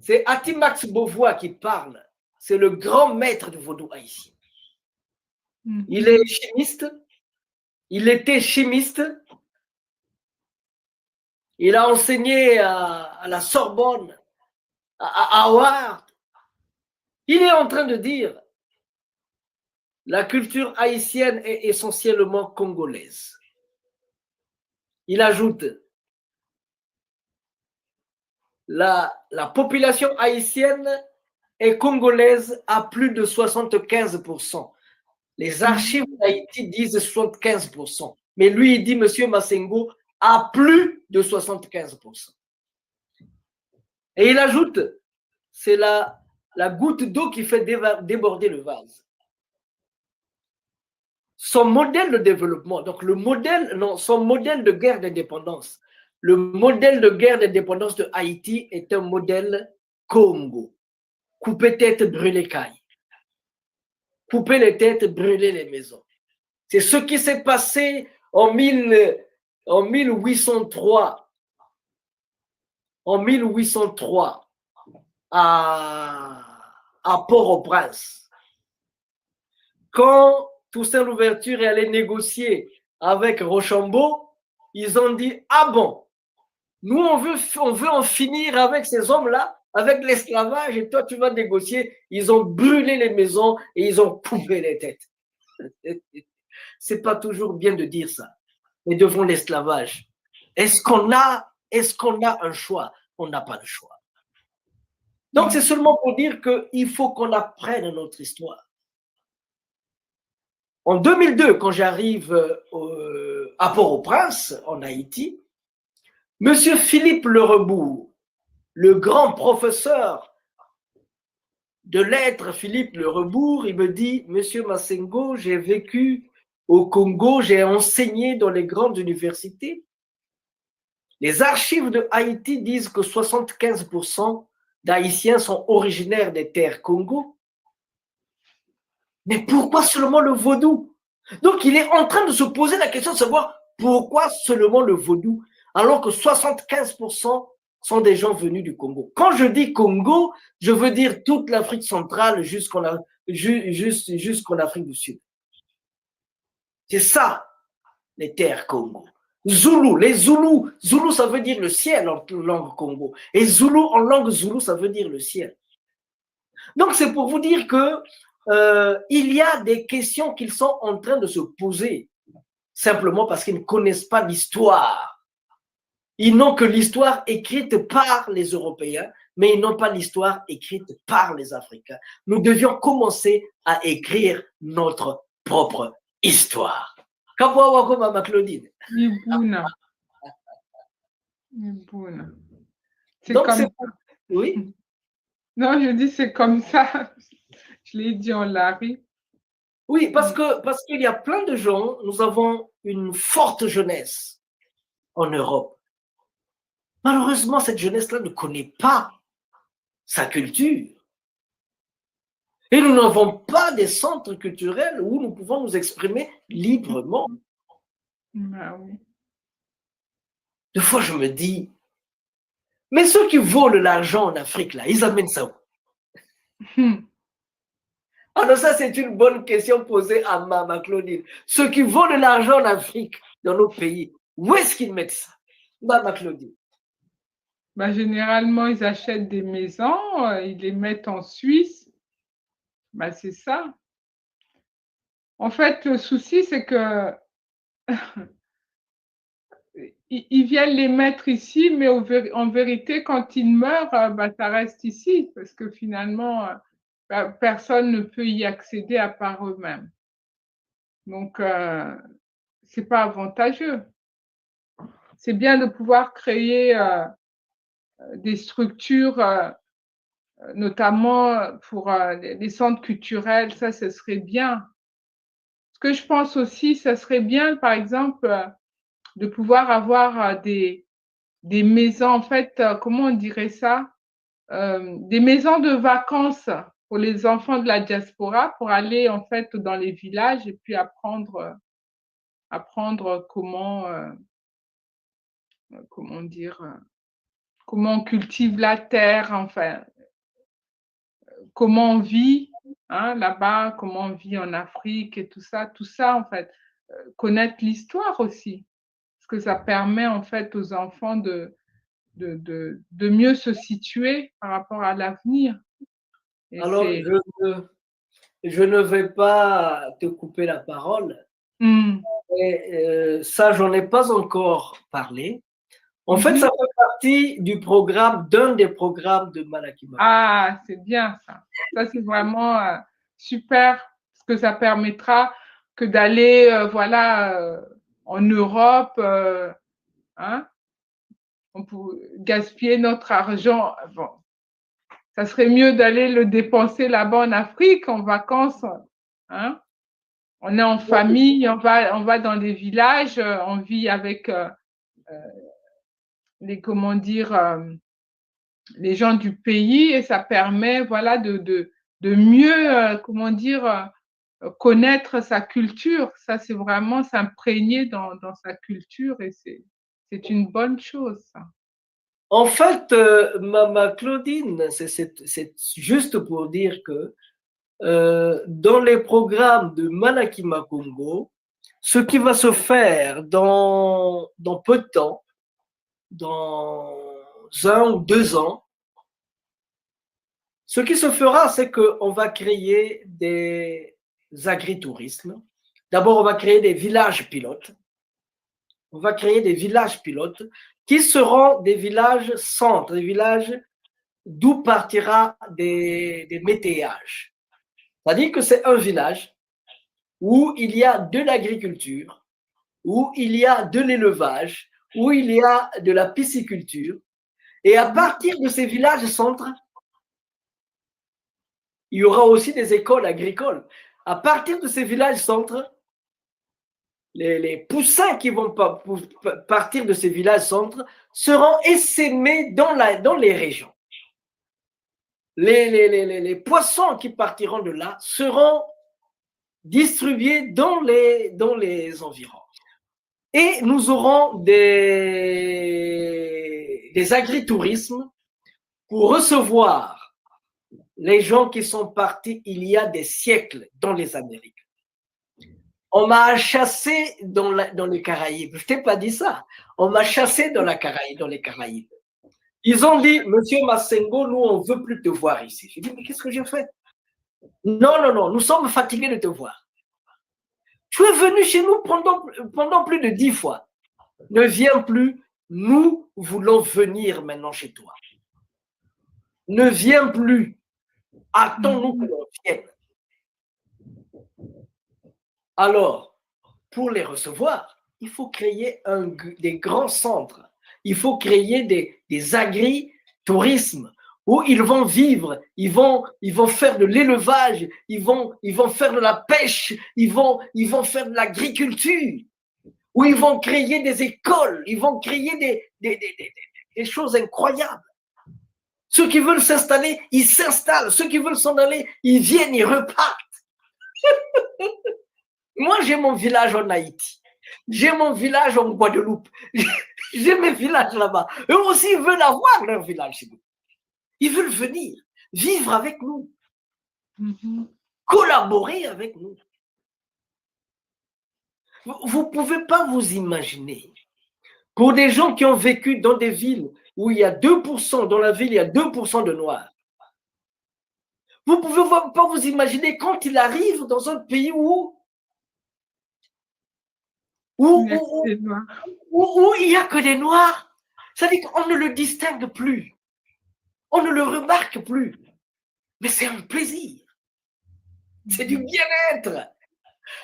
c'est Atimax Beauvois qui parle. C'est le grand maître du vaudou haïtien. Il est chimiste. Il était chimiste. Il a enseigné à la Sorbonne, à Harvard. Il est en train de dire la culture haïtienne est essentiellement congolaise. Il ajoute la population haïtienne est congolaise à plus de 75%. Les archives d'Haïti disent 75%. Mais lui, il dit, Monsieur Massengo, à plus de 75%. Et il ajoute, c'est la goutte d'eau qui fait déborder le vase. Son modèle de développement, donc son modèle de guerre d'indépendance, le modèle de guerre d'indépendance de Haïti est un modèle Congo. Couper tête, brûler caille. Couper les têtes, brûler les maisons. C'est ce qui s'est passé en 1803. En 1803, à Port-au-Prince. Quand Toussaint Louverture est allé négocier avec Rochambeau, ils ont dit, ah bon, nous on veut en finir avec ces hommes-là, avec l'esclavage, et toi tu vas négocier. Ils ont brûlé les maisons et ils ont coupé les têtes. C'est pas toujours bien de dire ça, mais devant l'esclavage, est-ce qu'on a un choix? On n'a pas de choix. Donc c'est seulement pour dire qu'il faut qu'on apprenne notre histoire. En 2002, quand j'arrive à Port-au-Prince, en Haïti, Monsieur Philippe Lerebourg, le grand professeur de lettres Philippe Lerebourg, il me dit, Monsieur Massengo, j'ai vécu au Congo, j'ai enseigné dans les grandes universités. Les archives de Haïti disent que 75% d'Haïtiens sont originaires des terres Congo. Mais pourquoi seulement le vaudou? Donc, il est en train de se poser la question de savoir pourquoi seulement le vaudou, alors que 75% sont des gens venus du Congo. Quand je dis Congo, je veux dire toute l'Afrique centrale jusqu'en Afrique du Sud. C'est ça, les terres Congo. Zoulou, les Zoulous. Zoulou, ça veut dire le ciel en langue Congo. Et Zoulou, en langue Zoulou, ça veut dire le ciel. Donc, c'est pour vous dire que il y a des questions qu'ils sont en train de se poser, simplement parce qu'ils ne connaissent pas l'histoire. Ils n'ont que l'histoire écrite par les Européens, mais ils n'ont pas l'histoire écrite par les Africains. Nous devions commencer à écrire notre propre histoire. Mama Claudine. C'est comme ça. Oui. Non, je dis c'est comme ça. Je l'ai dit en Larry. Oui, parce qu'il y a plein de gens, nous avons une forte jeunesse en Europe. Malheureusement, cette jeunesse-là ne connaît pas sa culture. Et nous n'avons pas des centres culturels où nous pouvons nous exprimer librement. Oui. Des fois, je me dis, mais ceux qui volent l'argent en Afrique, là, ils amènent ça où? Alors ça, c'est une bonne question posée à Mama Claudine. Ceux qui volent l'argent en Afrique, dans nos pays, où est-ce qu'ils mettent ça? Mama Claudine. Généralement, ils achètent des maisons, ils les mettent en Suisse. C'est ça. En fait, le souci, c'est que ils viennent les mettre ici, mais en vérité, quand ils meurent, ça reste ici, parce que finalement, personne ne peut y accéder à part eux-mêmes. Donc, c'est pas avantageux. C'est bien de pouvoir créer des structures, notamment pour les centres culturels, ça, ce serait bien. Ce que je pense aussi, ça serait bien, par exemple, de pouvoir avoir des maisons, en fait, comment on dirait ça? Des maisons de vacances pour les enfants de la diaspora, pour aller, en fait, dans les villages et puis apprendre comment dire, comment on cultive la terre, enfin, comment on vit là-bas, comment on vit en Afrique et tout ça, en fait, connaître l'histoire aussi, parce que ça permet en fait aux enfants de mieux se situer par rapport à l'avenir. Alors, je ne vais pas te couper la parole. Et, ça, j'en ai pas encore parlé. En fait, ça fait partie du programme, d'un des programmes de Malaki Macondo. Ah, c'est bien ça. Ça, c'est vraiment super, parce que ça permettra que d'aller, en Europe, on peut gaspiller notre argent. Bon, ça serait mieux d'aller le dépenser là-bas en Afrique, en vacances. On est en famille, on va dans des villages, on vit avec les gens du pays, et ça permet de mieux connaître sa culture. Ça, c'est vraiment s'imprégner dans sa culture, et c'est une bonne chose, ça. En fait, Mama Claudine, c'est juste pour dire que dans les programmes de Malaki Macondo, ce qui va se faire dans peu de temps, dans 1 ou 2 ans, ce qui se fera, c'est qu'on va créer des agritourismes. D'abord, on va créer des villages pilotes. On va créer des villages pilotes qui seront des villages centres, des villages d'où partira des métayages. C'est-à-dire que c'est un village où il y a de l'agriculture, où il y a de l'élevage, où il y a de la pisciculture. Et à partir de ces villages centres, il y aura aussi des écoles agricoles. À partir de ces villages centres, les poussins qui vont partir de ces villages centres seront essaimés dans les régions. Les poissons qui partiront de là seront distribués dans les environs. Et nous aurons des agritourismes pour recevoir les gens qui sont partis il y a des siècles dans les Amériques. On m'a chassé dans les Caraïbes. Je t'ai pas dit ça. On m'a chassé dans les Caraïbes. Ils ont dit, Monsieur Massengo, nous, on ne veut plus te voir ici. J'ai dit, mais qu'est-ce que j'ai fait? Non, non, non, nous sommes fatigués de te voir. Tu es venu chez nous pendant plus de 10 fois. Ne viens plus. Nous voulons venir maintenant chez toi. Ne viens plus. Attends-nous que l'on vienne. Alors, pour les recevoir, il faut créer des grands centres. Il faut créer des agri-tourismes où ils vont vivre, ils vont faire de l'élevage, ils vont faire de la pêche, ils vont faire de l'agriculture, où ils vont créer des écoles, ils vont créer des choses incroyables. Ceux qui veulent s'installer, ils s'installent. Ceux qui veulent s'en aller, ils viennent, ils repartent. Moi, j'ai mon village en Haïti. J'ai mon village en Guadeloupe. J'ai mes villages là-bas. Eux aussi, ils veulent avoir leur village chez nous. Ils veulent venir, vivre avec nous, collaborer avec nous. Vous ne pouvez pas vous imaginer. Pour des gens qui ont vécu dans des villes où il y a 2%, dans la ville, il y a 2% de Noirs. Vous ne pouvez pas vous imaginer quand il arrive dans un pays où il n'y a que des Noirs. C'est-à-dire qu'on ne le distingue plus. On ne le remarque plus. Mais c'est un plaisir. C'est du bien-être.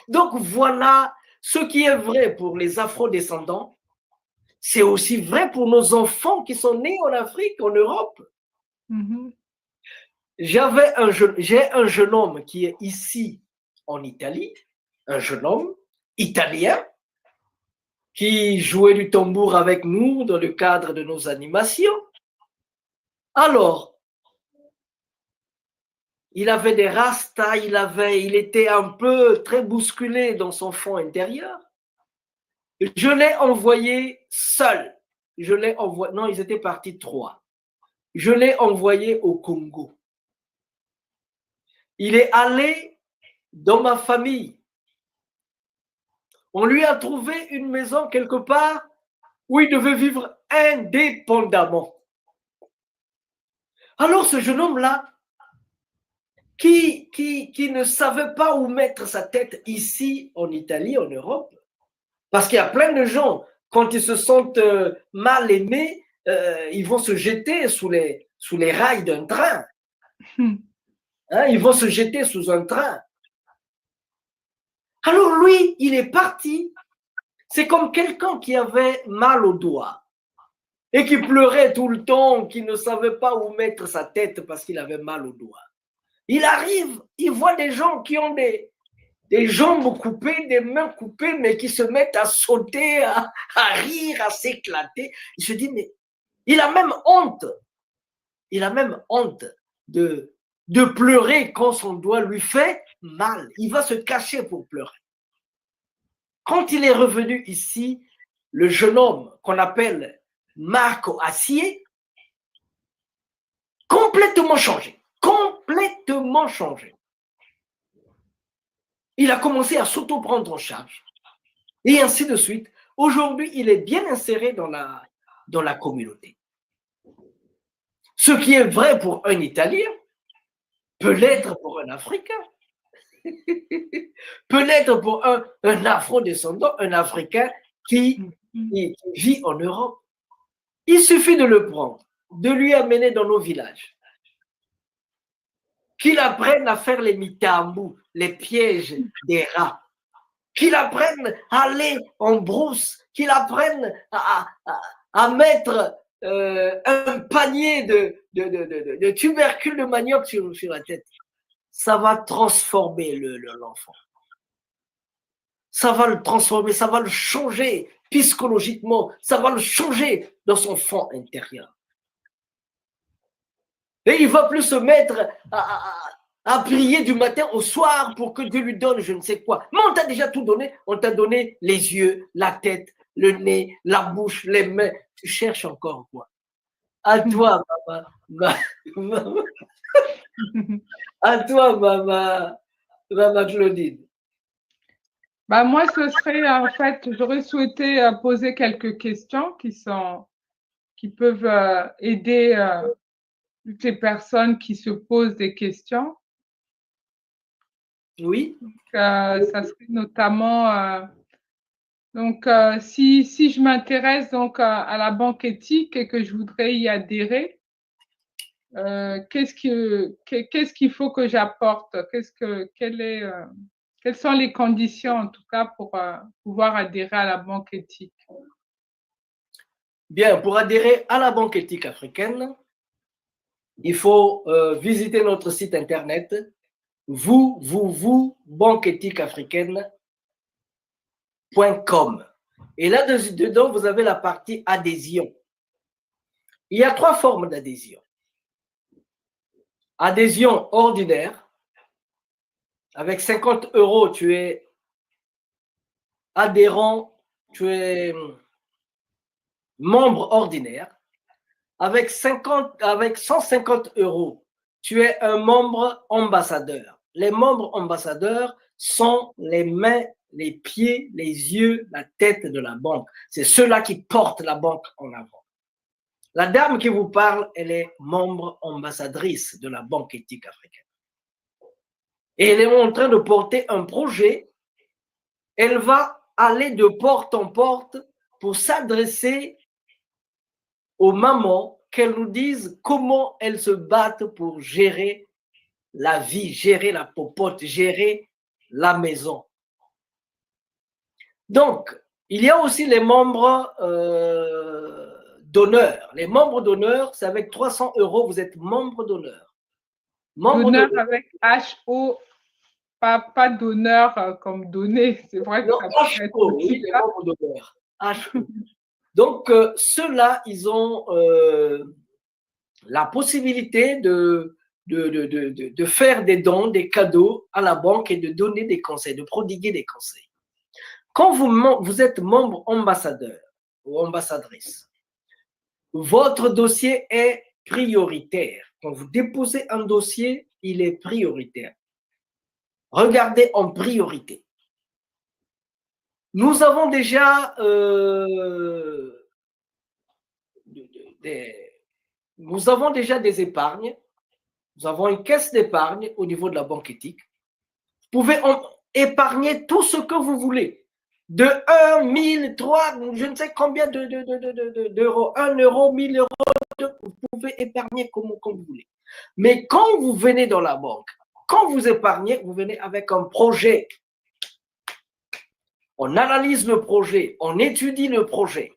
Donc voilà ce qui est vrai pour les afro-descendants. C'est aussi vrai pour nos enfants qui sont nés en Afrique, en Europe. J'ai un jeune homme qui est ici en Italie, un jeune homme italien qui jouait du tambour avec nous dans le cadre de nos animations. Alors, il avait des rastas, il était un peu très bousculé dans son fond intérieur. Je l'ai envoyé seul. Non, ils étaient partis 3. Je l'ai envoyé au Congo. Il est allé dans ma famille. On lui a trouvé une maison quelque part où il devait vivre indépendamment. Alors ce jeune homme-là, qui ne savait pas où mettre sa tête ici en Italie, en Europe, parce qu'il y a plein de gens, quand ils se sentent mal aimés, ils vont se jeter sous les rails d'un train. Hein, ils vont se jeter sous un train. Alors lui, il est parti. C'est comme quelqu'un qui avait mal au doigt et qui pleurait tout le temps, qui ne savait pas où mettre sa tête parce qu'il avait mal au doigt. Il arrive, il voit des gens qui ont des jambes coupées, des mains coupées, mais qui se mettent à sauter, à rire, à s'éclater. Il se dit, mais il a même honte. Il a même honte de pleurer quand son doigt lui fait mal. Il va se cacher pour pleurer. Quand il est revenu ici, le jeune homme qu'on appelle Marco Assier, complètement changé. Complètement changé. Il a commencé à s'auto-prendre en charge. Et ainsi de suite. Aujourd'hui, il est bien inséré dans la communauté. Ce qui est vrai pour un Italien peut l'être pour un Africain. Peut l'être pour un afro-descendant, un Africain qui vit en Europe. Il suffit de le prendre, de lui amener dans nos villages, qu'il apprenne à faire les mitambous, les pièges des rats, qu'il apprenne à aller en brousse, qu'il apprenne à mettre un panier de tubercules de manioc sur la tête. Ça va transformer l'enfant. Ça va le transformer, ça va le changer psychologiquement, ça va le changer dans son fond intérieur. Et il ne va plus se mettre à prier du matin au soir pour que Dieu lui donne je ne sais quoi. Mais on t'a déjà tout donné. On t'a donné les yeux, la tête, le nez, la bouche, les mains. Tu cherches encore quoi? À toi, maman. À toi, maman Claudine. Bah, moi, ce serait, en fait, j'aurais souhaité poser quelques questions qui peuvent aider toutes les personnes qui se posent des questions. Oui. Ça serait notamment, donc, si je m'intéresse donc à la banque éthique et que je voudrais y adhérer, qu'est-ce qu'il faut que j'apporte? Quelles sont les conditions, en tout cas, pour pouvoir adhérer à la banque éthique? Bien, pour adhérer à la Banque éthique africaine, il faut visiter notre site internet banqueéthiqueafricaine.com. Et là-dedans, vous avez la partie adhésion. Il y a 3 formes d'adhésion. Adhésion ordinaire. Avec 50 €, tu es adhérent, tu es membre ordinaire. Avec 150 €, tu es un membre ambassadeur. Les membres ambassadeurs sont les mains, les pieds, les yeux, la tête de la banque. C'est ceux-là qui portent la banque en avant. La dame qui vous parle, elle est membre ambassadrice de la Banque éthique africaine. Et elle est en train de porter un projet. Elle va aller de porte en porte pour s'adresser aux mamans, qu'elles nous disent comment elles se battent pour gérer la vie, gérer la popote, gérer la maison. Donc, il y a aussi les membres d'honneur. Les membres d'honneur, c'est avec 300 €, vous êtes membre d'honneur. D'honneur avec H-O, pas d'honneur comme donner. C'est vrai que non, ça peut être HO, aussi oui, les ça. membres d'honneur. HO. Donc, ceux-là, ils ont la possibilité de faire des dons, des cadeaux à la banque et de donner des conseils, de prodiguer des conseils. Quand vous êtes membre ambassadeur ou ambassadrice, votre dossier est prioritaire. Quand vous déposez un dossier, il est prioritaire. Regardez en priorité. Nous avons déjà des épargnes. Nous avons une caisse d'épargne au niveau de la banque éthique. Vous pouvez épargner tout ce que vous voulez. De 1, 1000, 3, je ne sais combien d'euros. 1 euro, 1000 euros, vous pouvez épargner comme vous voulez. Mais quand vous venez dans la banque, quand vous épargnez, vous venez avec un projet. On analyse le projet, on étudie le projet.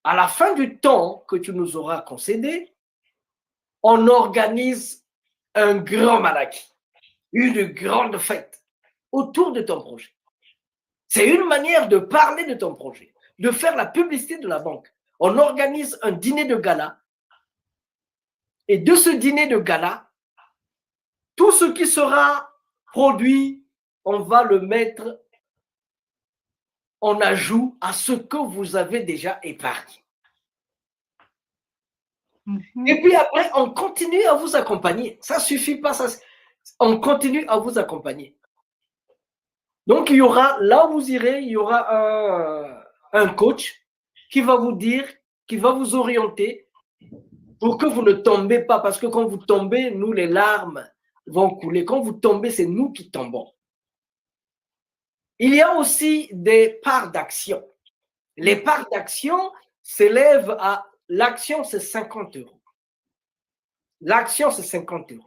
À la fin du temps que tu nous auras concédé, on organise un grand malaki, une grande fête autour de ton projet. C'est une manière de parler de ton projet, de faire la publicité de la banque. On organise un dîner de gala et de ce dîner de gala, tout ce qui sera produit, on va le mettre en ajout à ce que vous avez déjà épargné. Et puis après, on continue à vous accompagner. Ça ne suffit pas, on continue à vous accompagner. Donc, il y aura, là où vous irez, il y aura un coach qui va vous dire, qui va vous orienter pour que vous ne tombez pas. Parce que quand vous tombez, nous, les larmes vont couler. Quand vous tombez, c'est nous qui tombons. Il y a aussi des parts d'action. Les parts d'action s'élèvent à, l'action, c'est 50 €. L'action, c'est 50 €.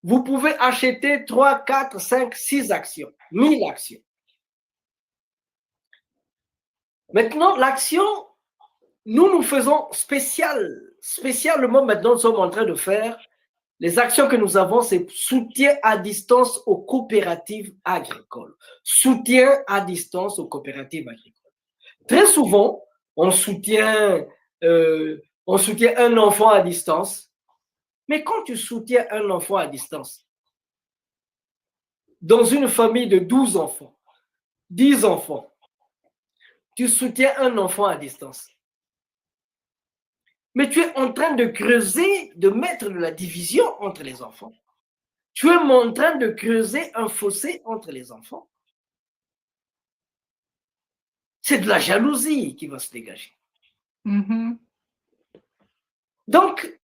Vous pouvez acheter 3, 4, 5, 6 actions, 1000 actions. Maintenant, l'action, nous faisons spécialement maintenant, nous sommes en train de faire, les actions que nous avons, c'est soutien à distance aux coopératives agricoles. Soutien à distance aux coopératives agricoles. Très souvent, on soutient un enfant à distance. Mais quand tu soutiens un enfant à distance, dans une famille de 12 enfants, 10 enfants, tu soutiens un enfant à distance. Mais tu es en train de creuser, de mettre de la division entre les enfants. Tu es en train de creuser un fossé entre les enfants. c'est de la jalousie qui va se dégager. Mhm. Donc,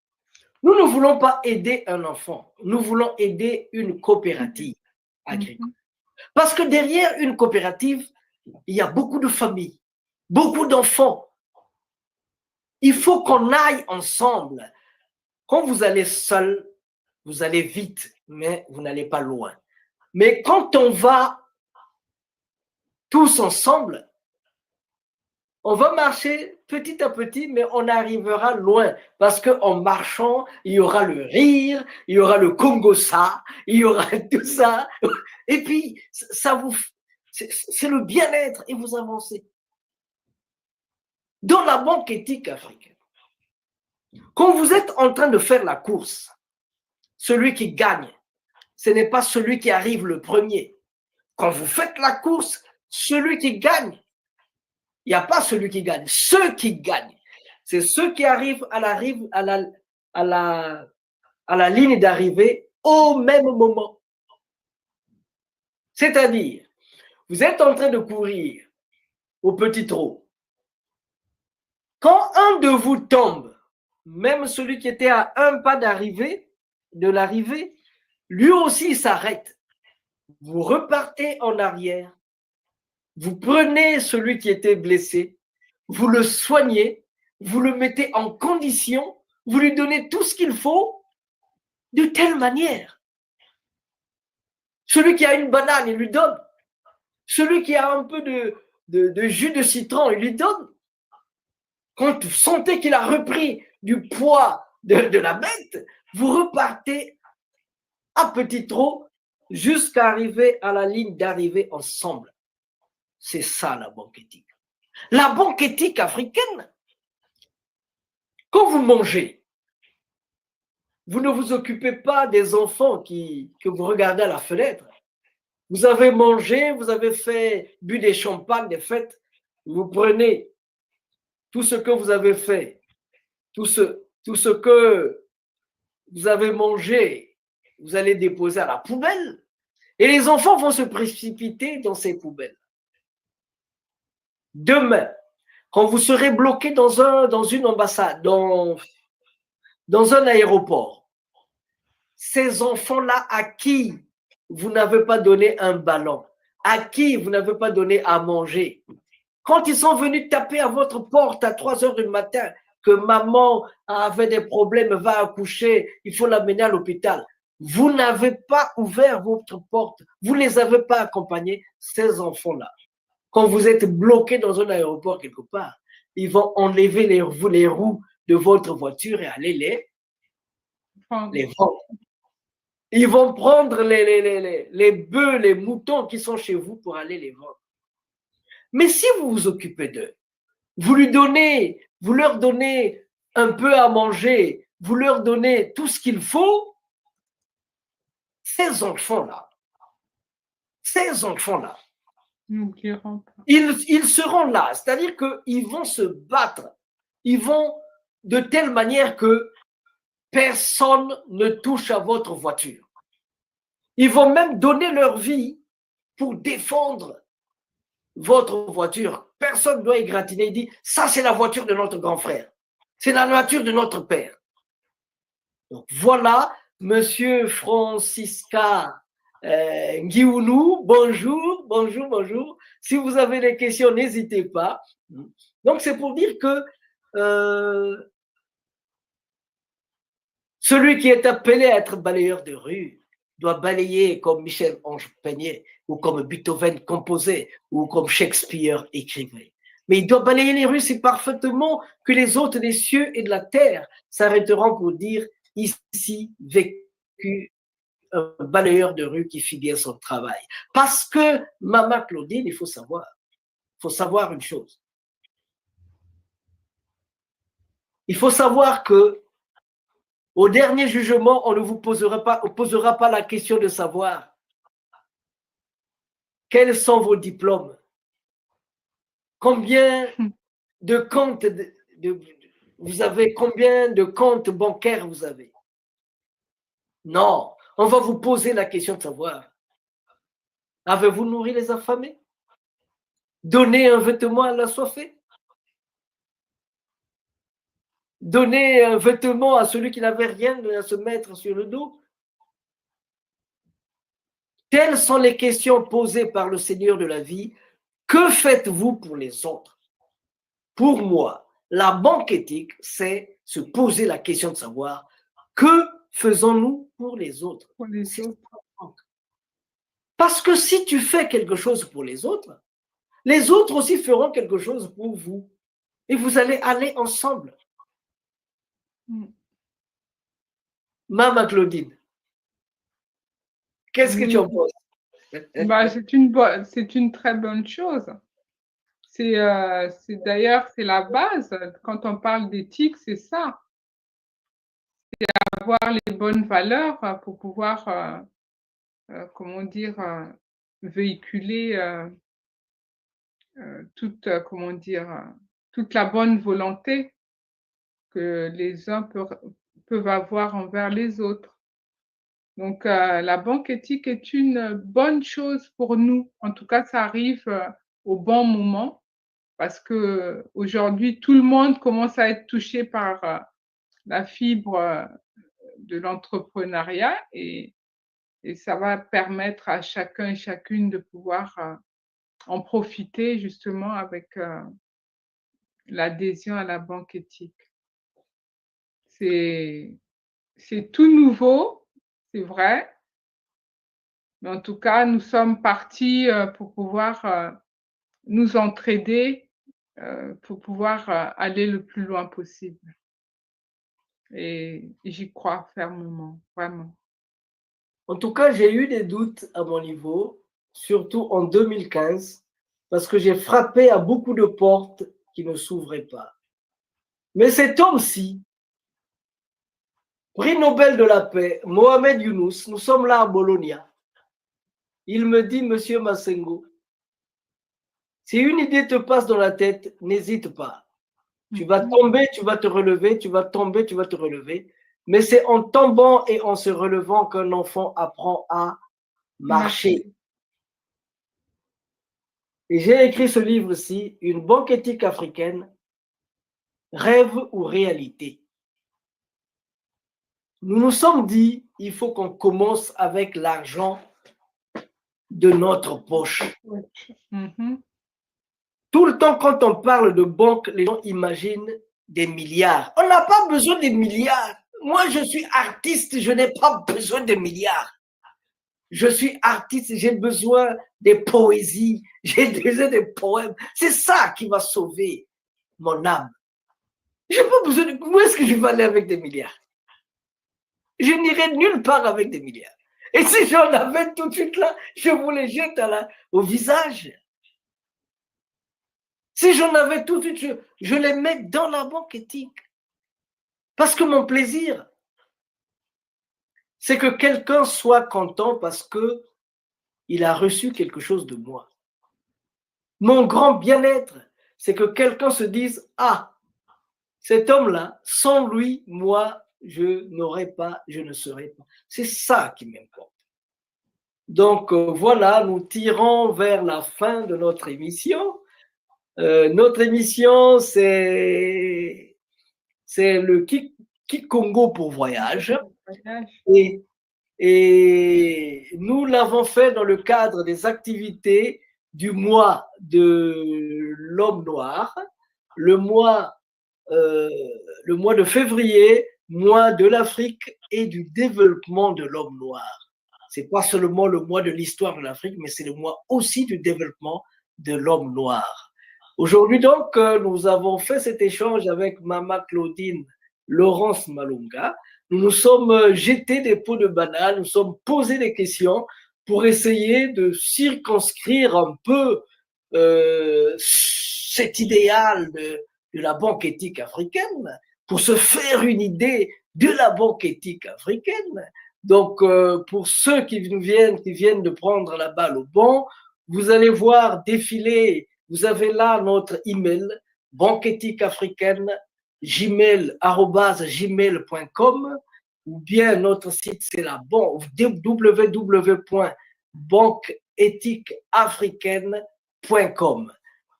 nous ne voulons pas aider un enfant, nous voulons aider une coopérative agricole. Parce que derrière une coopérative, il y a beaucoup de familles, beaucoup d'enfants. Il faut qu'on aille ensemble. Quand vous allez seul, vous allez vite, mais vous n'allez pas loin. Mais quand on va tous ensemble, on va marcher petit à petit, mais on arrivera loin. Parce qu'en marchant, il y aura le rire, il y aura le Congo-ça, il y aura tout ça. Et puis, c'est le bien-être et vous avancez. Dans la banque éthique africaine, quand vous êtes en train de faire la course, celui qui gagne, ce n'est pas celui qui arrive le premier. Quand vous faites la course, celui qui gagne, il n'y a pas celui qui gagne. Ceux qui gagnent, c'est ceux qui arrivent à la ligne d'arrivée au même moment. C'est-à-dire, vous êtes en train de courir au petit trot. Quand un de vous tombe, même celui qui était à un pas de l'arrivée, lui aussi s'arrête. Vous repartez en arrière. Vous prenez celui qui était blessé, vous le soignez, vous le mettez en condition, vous lui donnez tout ce qu'il faut de telle manière. Celui qui a une banane, il lui donne. Celui qui a un peu de jus de citron, il lui donne. Quand vous sentez qu'il a repris du poids de la bête, vous repartez à petit trot jusqu'à arriver à la ligne d'arrivée ensemble. C'est ça la banque éthique. La banque éthique africaine, quand vous mangez, vous ne vous occupez pas des enfants que vous regardez à la fenêtre. Vous avez mangé, vous avez bu des champagnes, des fêtes, vous prenez tout ce que vous avez fait, tout ce que vous avez mangé, vous allez déposer à la poubelle et les enfants vont se précipiter dans ces poubelles. Demain, quand vous serez bloqué dans une ambassade, dans un aéroport, ces enfants-là à qui vous n'avez pas donné un ballon, à qui vous n'avez pas donné à manger, quand ils sont venus taper à votre porte à 3 heures du matin, que maman avait des problèmes, va accoucher, il faut l'amener à l'hôpital, vous n'avez pas ouvert votre porte, vous ne les avez pas accompagnés, ces enfants-là. Quand vous êtes bloqué dans un aéroport quelque part, ils vont enlever les roues de votre voiture et aller les vendre. Ils vont prendre les bœufs, les moutons qui sont chez vous pour aller les vendre. Mais si vous vous occupez d'eux, vous leur donnez un peu à manger, vous leur donnez tout ce qu'il faut, ces enfants-là, ils seront là, c'est-à-dire qu'ils vont se battre, ils vont de telle manière que personne ne touche à votre voiture. Ils vont même donner leur vie pour défendre votre voiture. Personne ne doit égratigner. Il dit, ça c'est la voiture de notre grand frère. C'est la voiture de notre père. Donc voilà, Monsieur Francisca Nguiounou, bonjour. Si vous avez des questions, n'hésitez pas. Donc c'est pour dire que celui qui est appelé à être balayeur de rue doit balayer comme Michel-Ange peignait, ou comme Beethoven composait, ou comme Shakespeare écrivait. Mais il doit balayer les rues si parfaitement que les hôtes des cieux et de la terre s'arrêteront pour dire ici vécu un balayeur de rue qui fit bien son travail. Parce que, Maman Claudine, il faut savoir une chose. Il faut savoir que au dernier jugement, on ne vous posera pas la question de savoir quels sont vos diplômes, combien de comptes vous avez, combien de comptes bancaires vous avez. Non, on va vous poser la question de savoir, avez-vous nourri les affamés? Donner un vêtement à l'assoiffé? Donner un vêtement à celui qui n'avait rien à se mettre sur le dos? Telles sont les questions posées par le Seigneur de la vie. Que faites-vous pour les autres? Pour moi, la banque éthique, c'est se poser la question de savoir que faisons-nous pour les autres? Pour les autres. Parce que si tu fais quelque chose pour les autres aussi feront quelque chose pour vous. Et vous allez aller ensemble. Maman Claudine, qu'est-ce que tu en penses? Bah, c'est une très bonne chose. C'est d'ailleurs, c'est la base. Quand on parle d'éthique, c'est ça. C'est avoir les bonnes valeurs pour pouvoir, comment dire, véhiculer toute, comment dire, toute la bonne volonté que les uns peuvent avoir envers les autres. Donc, la banque éthique est une bonne chose pour nous. En tout cas, ça arrive au bon moment parce que aujourd'hui, tout le monde commence à être touché par la fibre de l'entrepreneuriat et ça va permettre à chacun et chacune de pouvoir en profiter justement avec l'adhésion à la banque éthique. C'est tout nouveau, c'est vrai, mais en tout cas, nous sommes partis pour pouvoir nous entraider, pour pouvoir aller le plus loin possible. Et j'y crois fermement, vraiment. En tout cas, j'ai eu des doutes à mon niveau, surtout en 2015, parce que j'ai frappé à beaucoup de portes qui ne s'ouvraient pas. Mais cet homme-ci, prix Nobel de la paix, Mohamed Younous, nous sommes là à Bologna. Il me dit, Monsieur Massengo, si une idée te passe dans la tête, n'hésite pas. Tu vas tomber, tu vas te relever, tu vas tomber, tu vas te relever. Mais c'est en tombant et en se relevant qu'un enfant apprend à marcher. Et j'ai écrit ce livre-ci, Une banque éthique africaine, rêve ou réalité. Nous nous sommes dit, il faut qu'on commence avec l'argent de notre poche. Tout le temps, quand on parle de banque, les gens imaginent des milliards. On n'a pas besoin des milliards. Moi, je suis artiste, je n'ai pas besoin de milliards. Je suis artiste, j'ai besoin des poésies, j'ai besoin des poèmes. C'est ça qui va sauver mon âme. Je n'ai pas besoin de... Où est-ce que je vais aller avec des milliards? Je n'irai nulle part avec des milliards. Et si j'en avais tout de suite là, je vous les jette au visage. Si j'en avais tout de suite, je les mets dans la banque éthique. Parce que mon plaisir, c'est que quelqu'un soit content parce qu'il a reçu quelque chose de moi. Mon grand bien-être, c'est que quelqu'un se dise, ah, cet homme-là, sans lui, moi, je n'aurais pas, je ne serais pas. C'est ça qui m'importe. Donc voilà, nous tirons vers la fin de notre émission. Notre émission, c'est le Kikongo pour voyage. Et nous l'avons fait dans le cadre des activités du mois de l'homme noir, le mois de février, mois de l'Afrique et du développement de l'homme noir. Ce n'est pas seulement le mois de l'histoire de l'Afrique, mais c'est le mois aussi du développement de l'homme noir. Aujourd'hui donc, nous avons fait cet échange avec Mama Claudine Laurence Malunga. Nous nous sommes jetés des pots de banane, nous sommes posé des questions pour essayer de circonscrire un peu cet idéal de la banque éthique africaine, pour se faire une idée de la banque éthique africaine. Donc, pour ceux qui viennent de prendre la balle au bon, vous allez voir défiler, vous avez là notre email, banqueethiqueafricaine@gmail.com, ou bien notre site, c'est la www.banqueethiqueafricaine.com.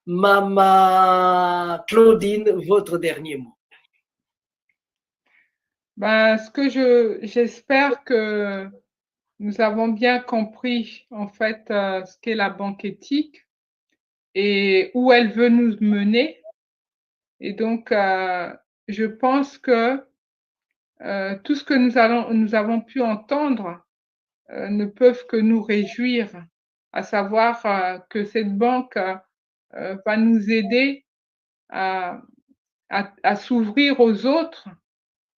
Maman Claudine, votre dernier mot. Ben, j'espère que nous avons bien compris en fait ce qu'est la banque éthique et où elle veut nous mener. Et donc, je pense que tout ce que nous avons pu entendre ne peuvent que nous réjouir, à savoir que cette banque va nous aider à, à s'ouvrir aux autres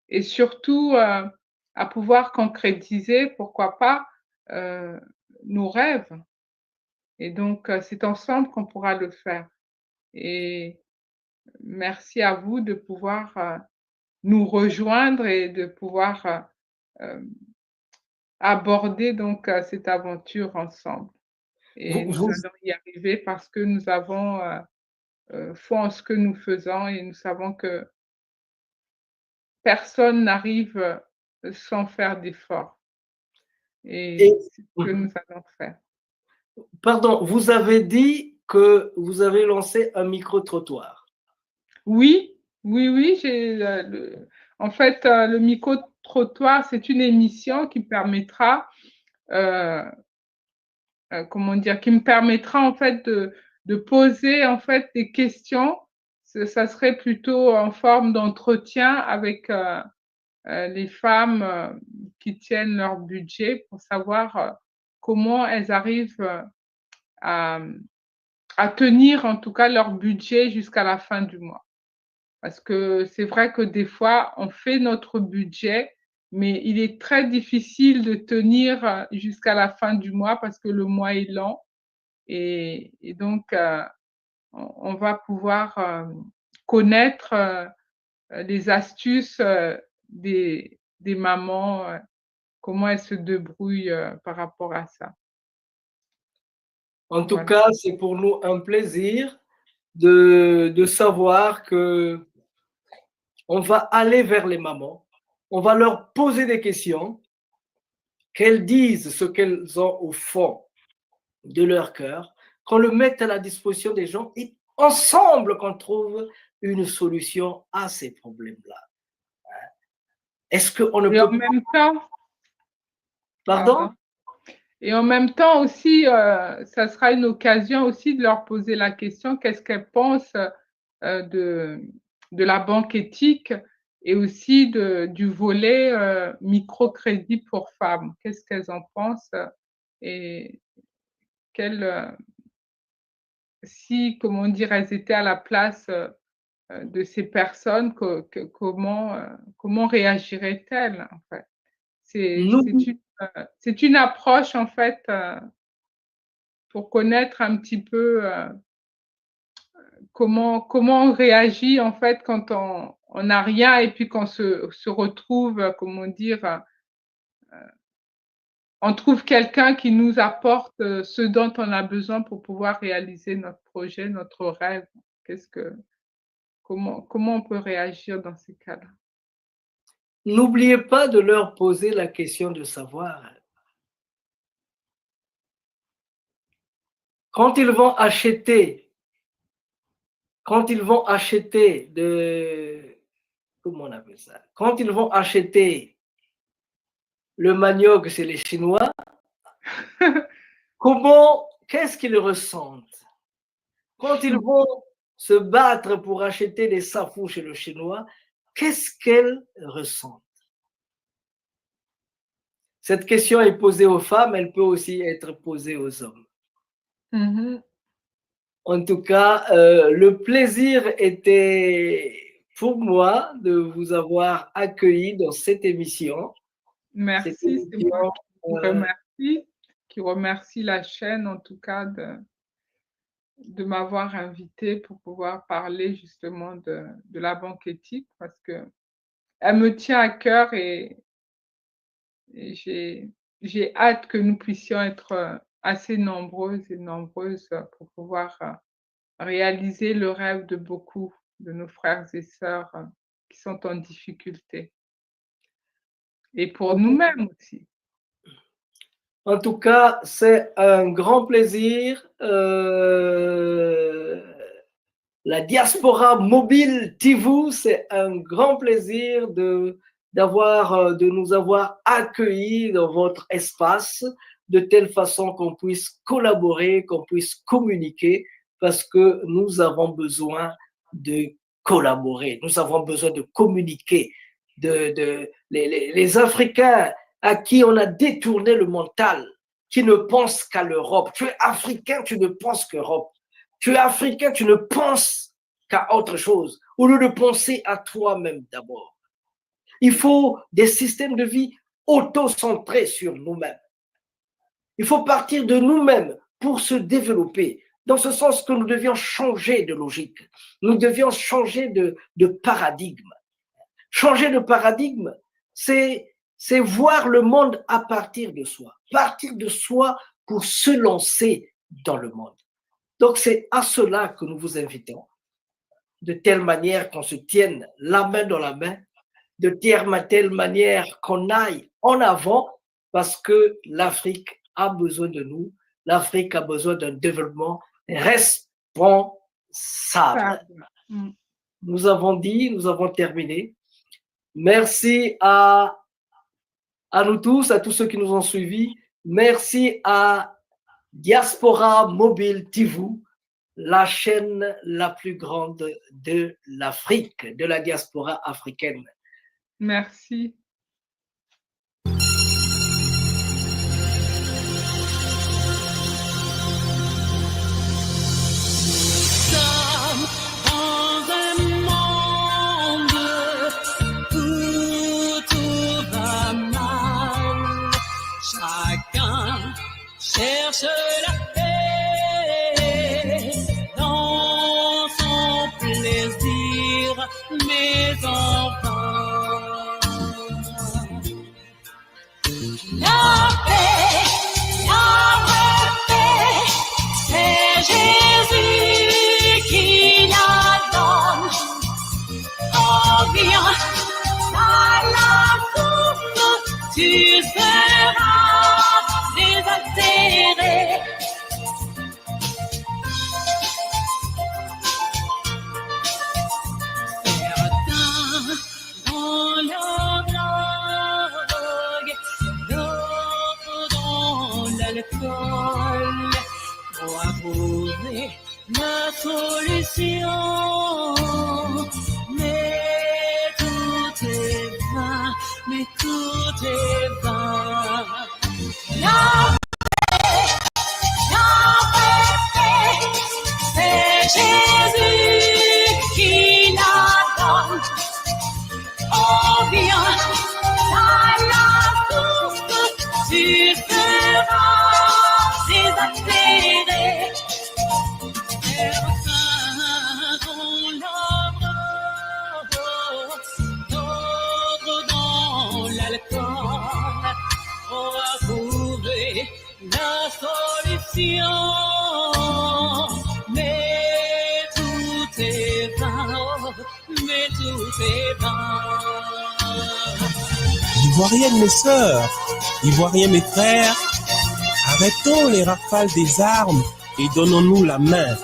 et surtout à pouvoir concrétiser, pourquoi pas, nos rêves. Et donc, c'est ensemble qu'on pourra le faire. Et merci à vous de pouvoir nous rejoindre et de pouvoir aborder donc cette aventure ensemble. Et nous Vous, allons y arriver parce que nous avons foi en ce que nous faisons et nous savons que personne n'arrive sans faire d'efforts. et, Et c'est ce que nous allons faire. pardon, vous avez dit que vous avez lancé un micro-trottoir. Oui, oui, oui, en fait, le micro-trottoir, c'est une émission qui permettra, euh, comment dire, qui me permettra en fait de poser en fait des questions. Ça serait plutôt en forme d'entretien avec les femmes qui tiennent leur budget pour savoir comment elles arrivent à, à tenir en tout cas leur budget jusqu'à la fin du mois. Parce que c'est vrai que des fois, on fait notre budget, mais il est très difficile de tenir jusqu'à la fin du mois parce que le mois est lent. Et donc, on va pouvoir connaître les astuces des mamans, comment elles se débrouillent par rapport à ça. En tout Voilà. cas, c'est pour nous un plaisir de savoir que on va aller vers les mamans, on va leur poser des questions, qu'elles disent ce qu'elles ont au fond de leur cœur, qu'on le mette à la disposition des gens et ensemble qu'on trouve une solution à ces problèmes-là. Est-ce qu'on ne Et en peut même temps, pas... pardon. Pardon? Et en même temps aussi, ça sera une occasion aussi de leur poser la question, qu'est-ce qu'elles pensent de, de la banque éthique et aussi du volet microcrédit pour femmes. Qu'est-ce qu'elles en pensent et si, comment dire, elles étaient à la place de ces personnes, comment réagiraient-elles en fait? Nous, C'est une approche en fait pour connaître un petit peu comment on réagit en fait quand on n'a rien et puis qu'on se retrouve, comment dire, on trouve quelqu'un qui nous apporte ce dont on a besoin pour pouvoir réaliser notre projet, notre rêve. Comment on peut réagir dans ces cas-là? n'oubliez pas de leur poser la question de savoir quand ils vont acheter, comment on appelle ça? Quand ils vont acheter le manioc chez les Chinois, qu'est-ce qu'ils ressentent? Quand ils vont se battre pour acheter des safous chez le Chinois, qu'est-ce qu'elles ressentent? Cette question est posée aux femmes, elle peut aussi être posée aux hommes. Mmh. En tout cas, le plaisir était pour moi de vous avoir accueilli dans cette émission. Cette Merci, c'est moi émission, qui remercie la chaîne en tout cas de m'avoir invitée pour pouvoir parler justement de la banque éthique parce qu'elle me tient à cœur et j'ai hâte que nous puissions être assez nombreuses et nombreuses pour pouvoir réaliser le rêve de beaucoup de nos frères et sœurs qui sont en difficulté et pour nous-mêmes aussi. en tout cas, c'est un grand plaisir la diaspora mobile Tivou. C'est un grand plaisir de nous avoir accueillis dans votre espace de telle façon qu'on puisse collaborer, qu'on puisse communiquer, parce que nous avons besoin de collaborer, nous avons besoin de communiquer. Les Africains à qui on a détourné le mental, qui ne pensent qu'à l'Europe. Tu es africain, tu ne penses qu'Europe. Tu es africain, tu ne penses qu'à autre chose, au lieu de penser à toi-même d'abord. Il faut des systèmes de vie auto-centrés sur nous-mêmes. Il faut partir de nous-mêmes pour se développer, dans ce sens que nous devions changer de logique. Nous devions changer de paradigme. Changer de paradigme, c'est voir le monde à partir de soi. Partir de soi pour se lancer dans le monde. Donc, c'est à cela que nous vous invitons. De telle manière qu'on se tienne la main dans la main, de telle manière qu'on aille en avant, parce que l'Afrique a besoin de nous. L'Afrique a besoin d'un développement responsable. Nous avons dit, nous avons terminé. Merci à nous tous, à tous ceux qui nous ont suivis. Merci à Diaspora Mobile Tivou, la chaîne la plus grande de l'Afrique, de la diaspora africaine. Merci. Cherche la paix dans son plaisir, mes enfants. La paix, c'est Jésus qui la donne. Oh bien, à la source, tu seras désaltéré. Certains dans leur drogue, d'autres dans l'alcool, pour approuver la solution. Mais tout est vain, mais tout est vain. La paix, c'est Jésus qui la donne. Oh bien, à la source, tu seras désaltéré. Certains dans leur drogue, d'autres dans l'alcool, pour approuver la solution. Mais tout est vain, mais tout est vain. Ivoiriennes mes sœurs, Ivoiriens mes frères, arrêtons les rafales des armes et donnons-nous la main.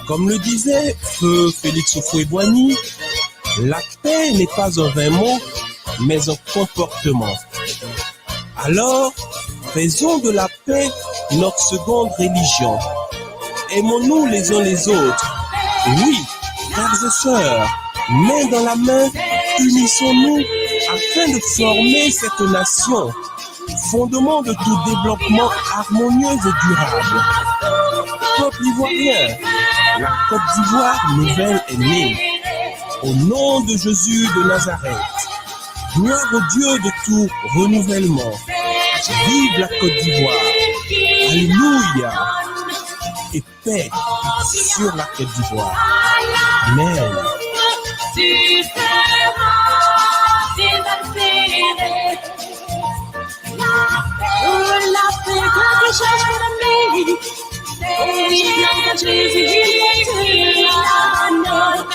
Comme le disait Feu Félix Houphouët-Boigny, la paix n'est pas un vain mot, mais un comportement. Alors, faisons de la paix notre seconde religion. Aimons-nous les uns les autres. Oui, frères et sœurs, main dans la main, unissons-nous afin de former cette nation, fondement de tout développement harmonieux et durable. Peuple ivoirien, la Côte d'Ivoire nouvelle est née. Au nom de Jésus de Nazareth, gloire au Dieu de tout renouvellement. Vive la Côte d'Ivoire. Alléluia. Et paix sur la Côte d'Ivoire. Amen. Tu seras désaltéré. La paix que tu cherches l'ennemi. C'est Jésus qui la donne.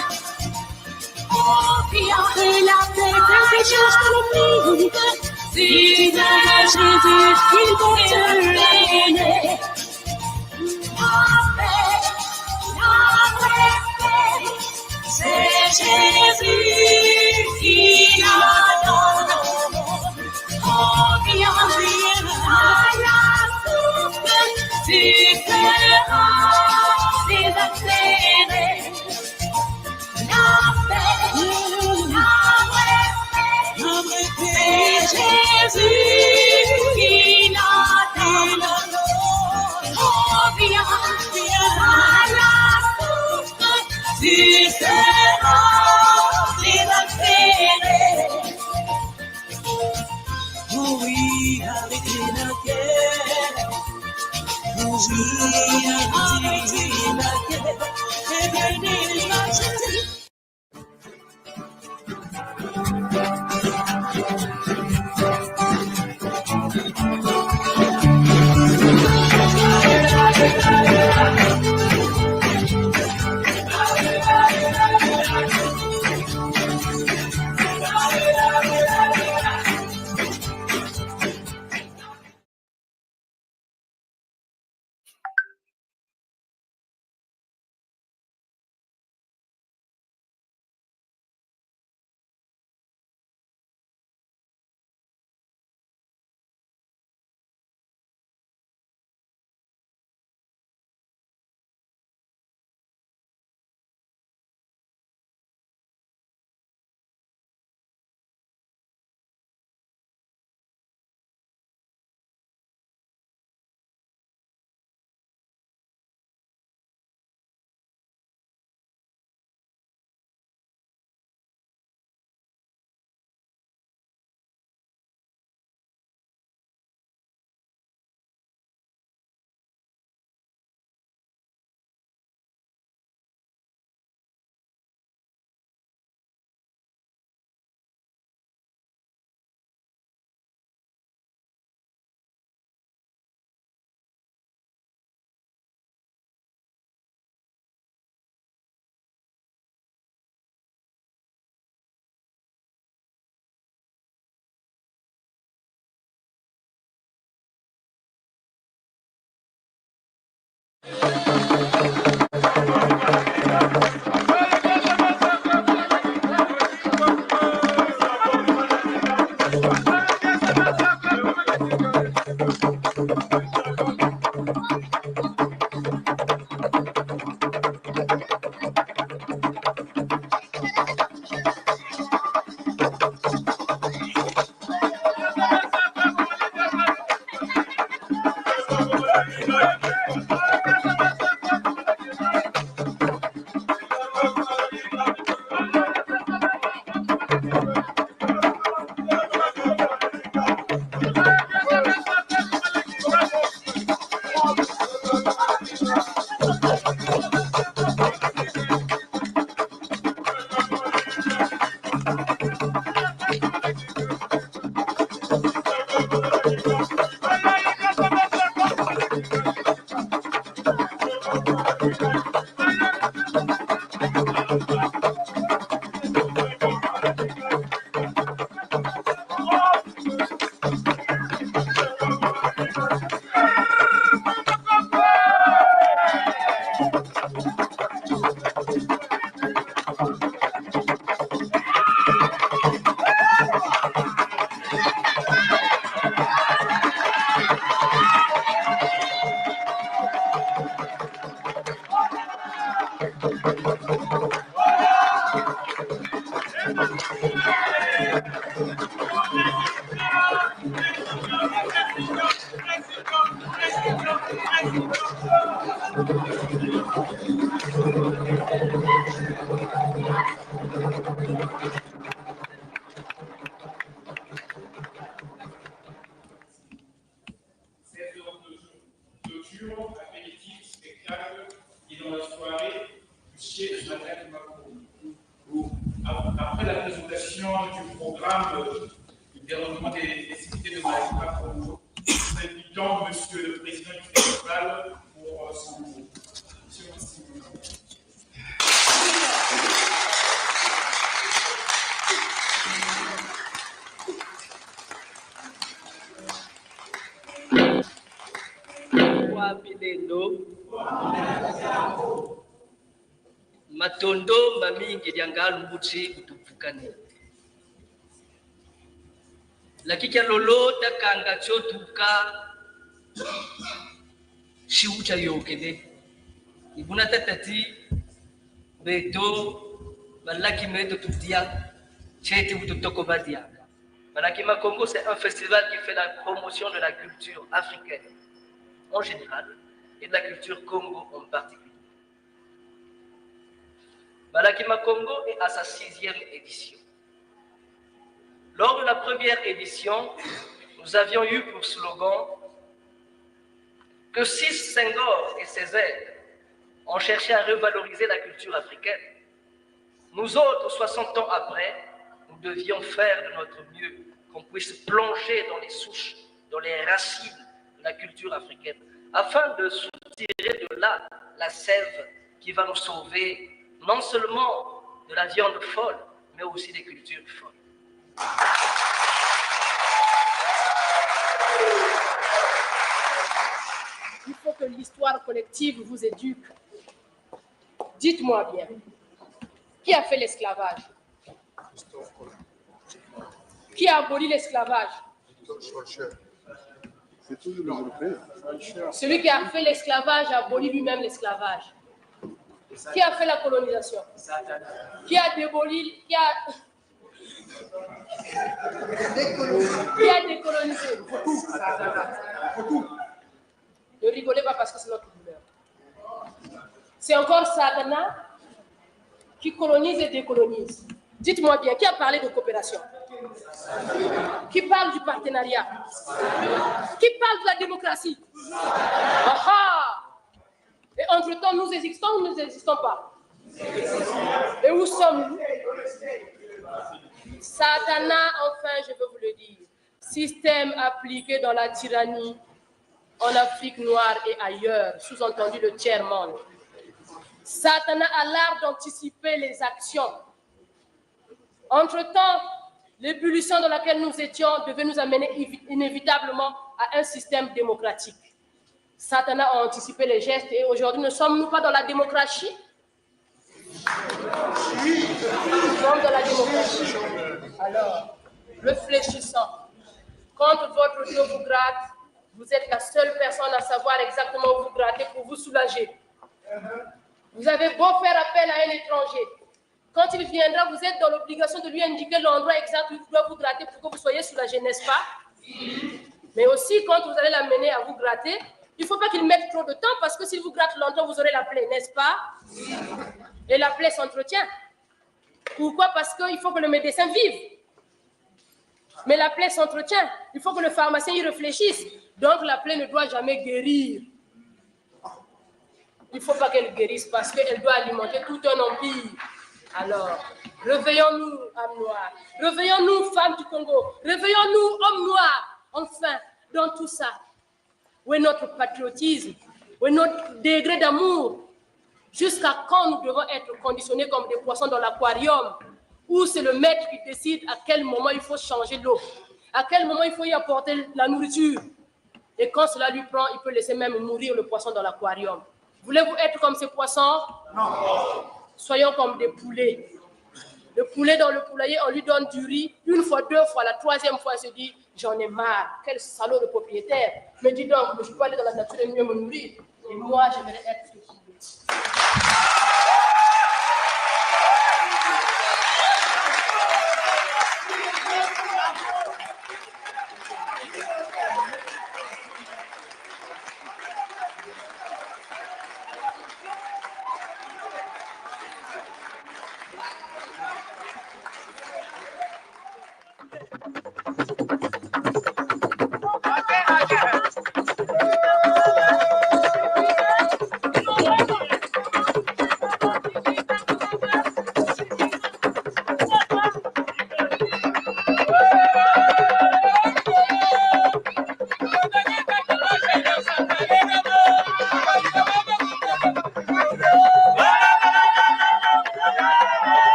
Oh bien, la paix que tu cherches l'ennemi. C'est Jésus qui te donne. La paix, différents des altérés. La paix, c'est Jésus qui l'attend. Oh, viens à la source, différents des altérés. Oh oui, arrêtez la guerre. Oh oui, arrêtez la guerre. Et venez la jeter. Après la présentation du programme du développement des cités de Maïka, nous invitons Monsieur le Président du festival pour son mot. Matondo mamingi lyanga lumbuchi utupukani lakika lolo takanga chotuka shiucha yokede ibuna tatati beto balaki meto tutia chete utotoko badia. Balakima Congo, c'est un festival qui fait la promotion de la culture africaine en général et de la culture Congo en particulier. Balakima Congo est à sa 6e édition. Lors de la première édition, nous avions eu pour slogan que si Senghor et ses aides ont cherché à revaloriser la culture africaine, nous autres, 60 ans après, nous devions faire de notre mieux qu'on puisse plonger dans les souches, dans les racines de la culture africaine, afin de soutirer de là la sève qui va nous sauver non seulement de la viande folle, mais aussi des cultures folles. Il faut que l'histoire collective vous éduque. Dites-moi bien, qui a fait l'esclavage? Qui a aboli l'esclavage? C'est toujours les Européens. Celui qui a fait l'esclavage a aboli lui-même l'esclavage. Qui a fait la colonisation? Qui a démoli, qui a décolonisé? Ne rigolez pas parce que c'est notre douleur. C'est encore Satana qui colonise et décolonise. Dites-moi bien, qui a parlé de coopération? Qui parle du partenariat? Qui parle de la démocratie? Aha! Et entre-temps, nous existons ou nous n'existons pas? Et où sommes-nous? Satana, enfin, je veux vous le dire, système appliqué dans la tyrannie en Afrique noire et ailleurs, sous-entendu le tiers-monde. Satana a l'art d'anticiper les actions. Entre-temps, l'ébullition dans laquelle nous étions devait nous amener inévitablement à un système démocratique. Satana a anticipé les gestes et aujourd'hui, ne sommes-nous pas dans la démocratie? Nous sommes dans la démocratie. Alors, réfléchissant. Quand votre dos vous gratte, vous êtes la seule personne à savoir exactement où vous grattez pour vous soulager. Vous avez beau faire appel à un étranger. Quand il viendra, vous êtes dans l'obligation de lui indiquer l'endroit exact où il doit vous gratter pour que vous soyez soulagé, n'est-ce pas? Mais aussi, quand vous allez l'amener à vous gratter, il ne faut pas qu'il mette trop de temps parce que s'il vous gratte longtemps, vous aurez la plaie, n'est-ce pas? Et la plaie s'entretient. Pourquoi? Parce qu'il faut que le médecin vive. Mais la plaie s'entretient. Il faut que le pharmacien y réfléchisse. Donc la plaie ne doit jamais guérir. Il ne faut pas qu'elle guérisse parce qu'elle doit alimenter tout un empire. Alors, réveillons-nous, âmes noires. Réveillons-nous, femmes du Congo. Réveillons-nous, hommes noirs. Enfin, dans tout ça, où est notre patriotisme? Où est notre degré d'amour? Jusqu'à quand nous devons être conditionnés comme des poissons dans l'aquarium, où c'est le maître qui décide à quel moment il faut changer l'eau, à quel moment il faut y apporter la nourriture. Et quand cela lui prend, il peut laisser même mourir le poisson dans l'aquarium. Voulez-vous être comme ces poissons? Non. Soyons comme des poulets. Le poulet dans le poulailler, on lui donne du riz, une fois, deux fois, la troisième fois, il se dit, j'en ai marre, quel salaud de propriétaire. Mais dis donc, je peux aller dans la nature et mieux me nourrir. Et moi, je vais être ce poulet.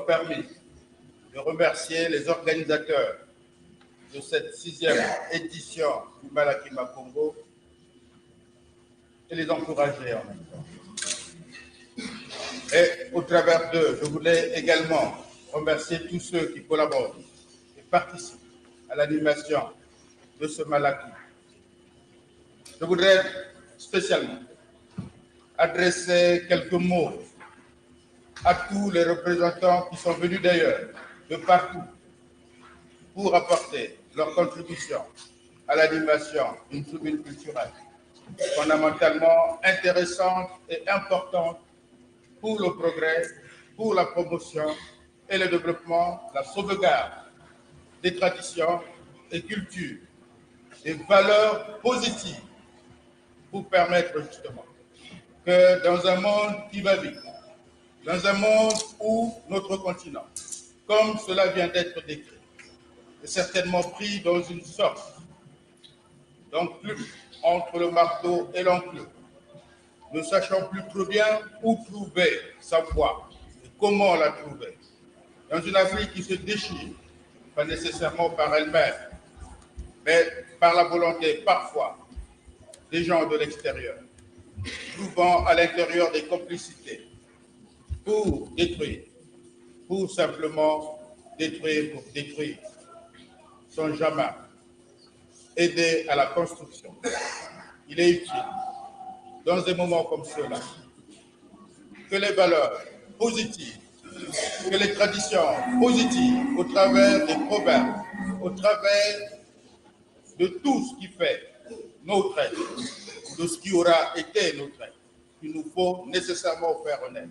permis de remercier les organisateurs de cette 6e édition du Malakima Congo et les encourager en même temps. Et au travers d'eux, je voulais également remercier tous ceux qui collaborent et participent à l'animation de ce Malaki. Je voudrais spécialement adresser quelques mots à tous les représentants qui sont venus d'ailleurs, de partout, pour apporter leur contribution à l'animation d'une tribune culturelle fondamentalement intéressante et importante pour le progrès, pour la promotion et le développement, la sauvegarde des traditions et cultures, des valeurs positives pour permettre justement que dans un monde qui va vite, dans un monde où notre continent, comme cela vient d'être décrit, est certainement pris dans une sorte d'enclume entre le marteau et l'enclume, ne sachant plus trop bien où trouver sa voie et comment la trouver. Dans une Afrique qui se déchire, pas nécessairement par elle-même, mais par la volonté parfois des gens de l'extérieur, trouvant à l'intérieur des complicités pour détruire, pour simplement détruire pour détruire, sans jamais aider à la construction. Il est utile, dans des moments comme ceux-là, que les valeurs positives, que les traditions positives, au travers des proverbes, au travers de tout ce qui fait notre être, de ce qui aura été notre être, qu'il nous faut nécessairement faire honnête,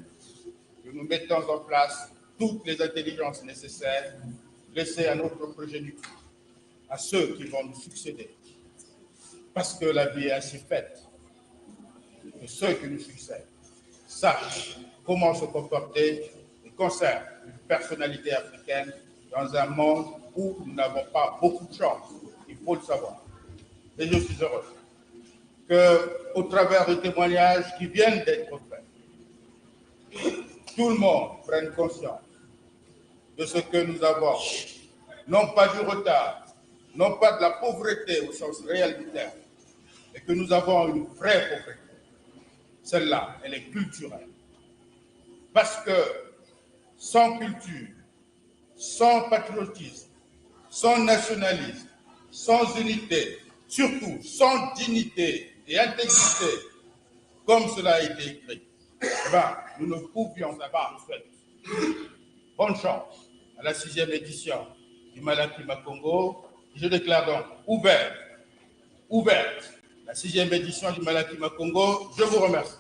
que nous mettons en place toutes les intelligences nécessaires laissées à notre progéniture, à ceux qui vont nous succéder. Parce que la vie est ainsi faite, que ceux qui nous succèdent sachent comment se comporter et conservent une personnalité africaine dans un monde où nous n'avons pas beaucoup de chance, il faut le savoir. Et je suis heureux qu'au travers des témoignages qui viennent d'être faits, tout le monde prenne conscience de ce que nous avons, non pas du retard, non pas de la pauvreté au sens réel du terme, mais que nous avons une vraie pauvreté. Celle-là, elle est culturelle. Parce que sans culture, sans patriotisme, sans nationalisme, sans unité, surtout sans dignité et intégrité, comme cela a été écrit, nous ne pouvions pas faire. Bonne chance à la 6e édition du Malakima Congo. Je déclare donc ouverte la 6e édition du Malakima Congo. Je vous remercie.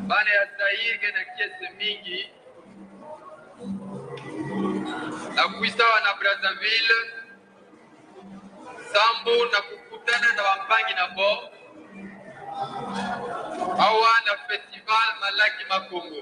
Bana ya Zaire na kiasi mingi na kuisawa na Brazzaville sambu na kukutana na wampangi na bo awa na festival Malaki Makongo.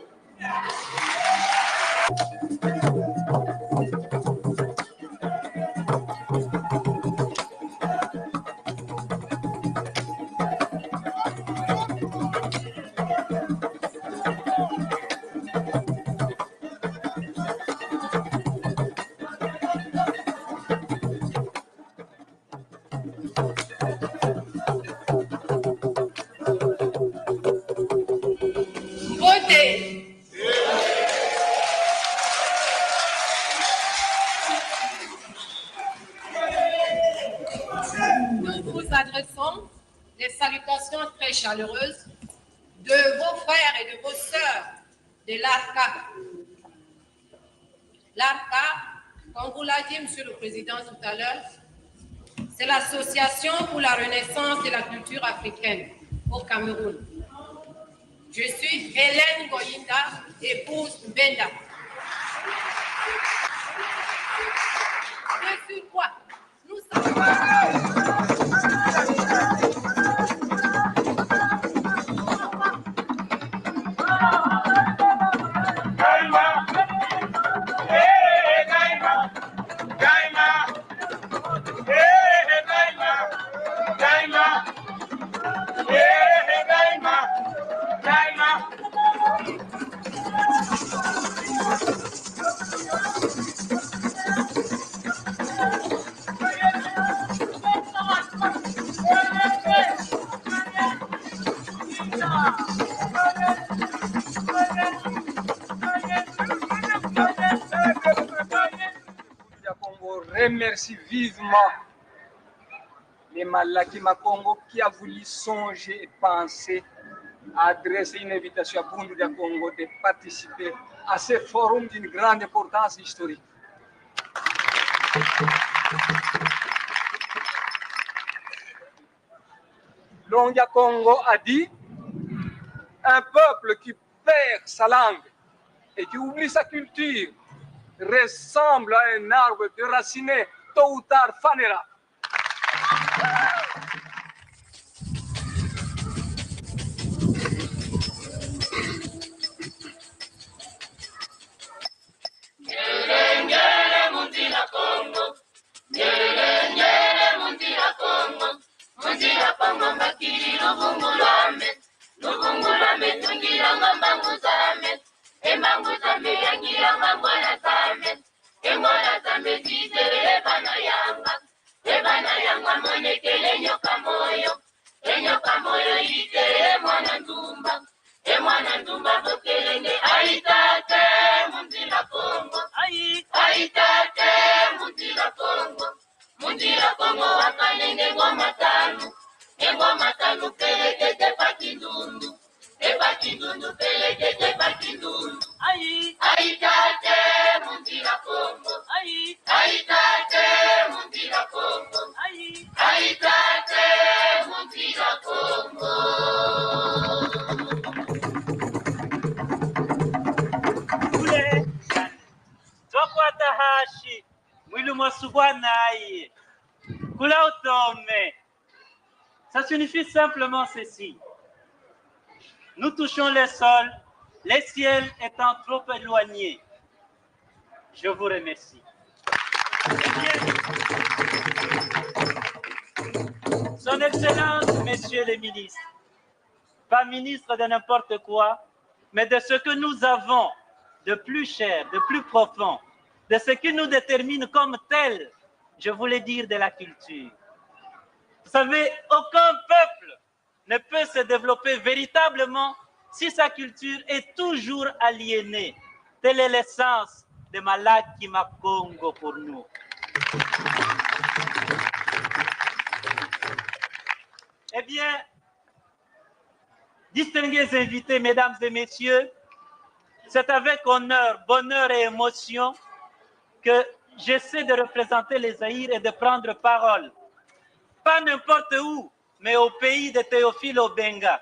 Nous vous adressons les salutations très chaleureuses de vos frères et de vos sœurs de l'ARCA. L'ARCA, comme vous l'a dit Monsieur le Président tout à l'heure, c'est l'Association pour la renaissance de la culture africaine au Cameroun. Je suis Hélène Goyinda, épouse Benda. Je suis quoi? Nous remercie vivement les Malaki Makongo qui a voulu songer et penser à adresser une invitation à Bundu de Congo de participer à ce forum d'une grande importance historique. Longia Congo a dit un peuple qui perd sa langue et qui oublie sa culture ressemble à un arbre déraciné, tôt ou tard fanera. Ça signifie simplement ceci. Nous touchons les sols, les ciels étant trop éloignés. Je vous remercie. Son Excellence, Messieurs les ministres, pas ministre de n'importe quoi, mais de ce que nous avons de plus cher, de plus profond, de ce qui nous détermine comme tel, je voulais dire de la culture. Vous savez, aucun peuple ne peut se développer véritablement si sa culture est toujours aliénée. Telle est l'essence de Malaki Makongo pour nous. Eh bien, distingués invités, mesdames et messieurs, c'est avec honneur, bonheur et émotion que j'essaie de représenter les Zaïre et de prendre parole. Pas n'importe où, mais au pays de Théophile Obenga.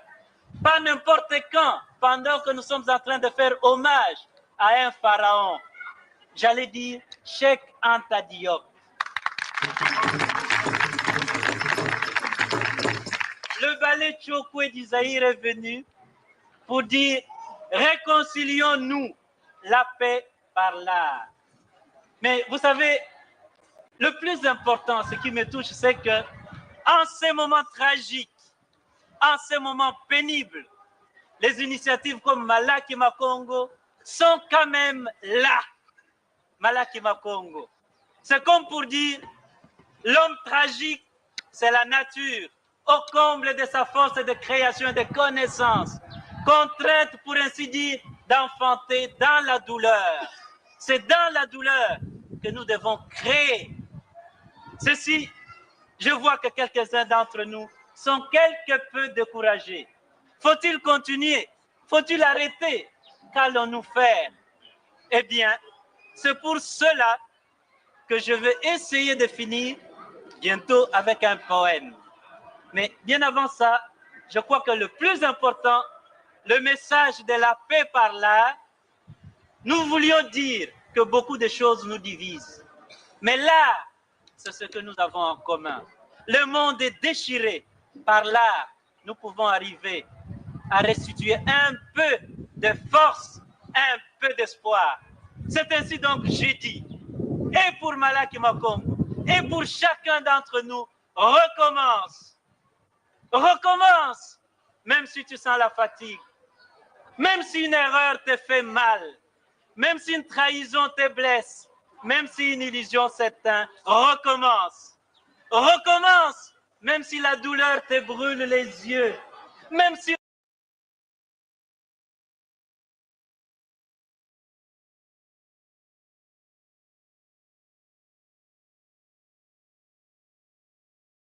Pas n'importe quand, pendant que nous sommes en train de faire hommage à un pharaon. J'allais dire Cheikh Anta Diop. Le ballet Tchokwe du Zaïre est venu pour dire réconcilions-nous, la paix par l'art. Mais vous savez, le plus important, ce qui me touche, c'est que en ces moments tragiques, en ces moments pénibles, les initiatives comme Malaki Makongo sont quand même là. Malaki Makongo. C'est comme pour dire, l'homme tragique, c'est la nature, au comble de sa force de création et de connaissance, contrainte, pour ainsi dire, d'enfanter dans la douleur. C'est dans la douleur que nous devons créer. Ceci, je vois que quelques-uns d'entre nous sont quelque peu découragés. Faut-il continuer? Faut-il arrêter? Qu'allons-nous faire? Eh bien, c'est pour cela que je vais essayer de finir bientôt avec un poème. Mais bien avant ça, je crois que le plus important, le message de la paix par l'art, nous voulions dire que beaucoup de choses nous divisent. Mais l'art, c'est ce que nous avons en commun. Le monde est déchiré. Par l'art, nous pouvons arriver à restituer un peu de force, un peu d'espoir. C'est ainsi donc j'ai dit, et pour Malaki Makongo, et pour chacun d'entre nous, recommence. Recommence, même si tu sens la fatigue, même si une erreur te fait mal, même si une trahison te blesse, même si une illusion s'éteint, recommence. Recommence, même si la douleur te brûle les yeux, même si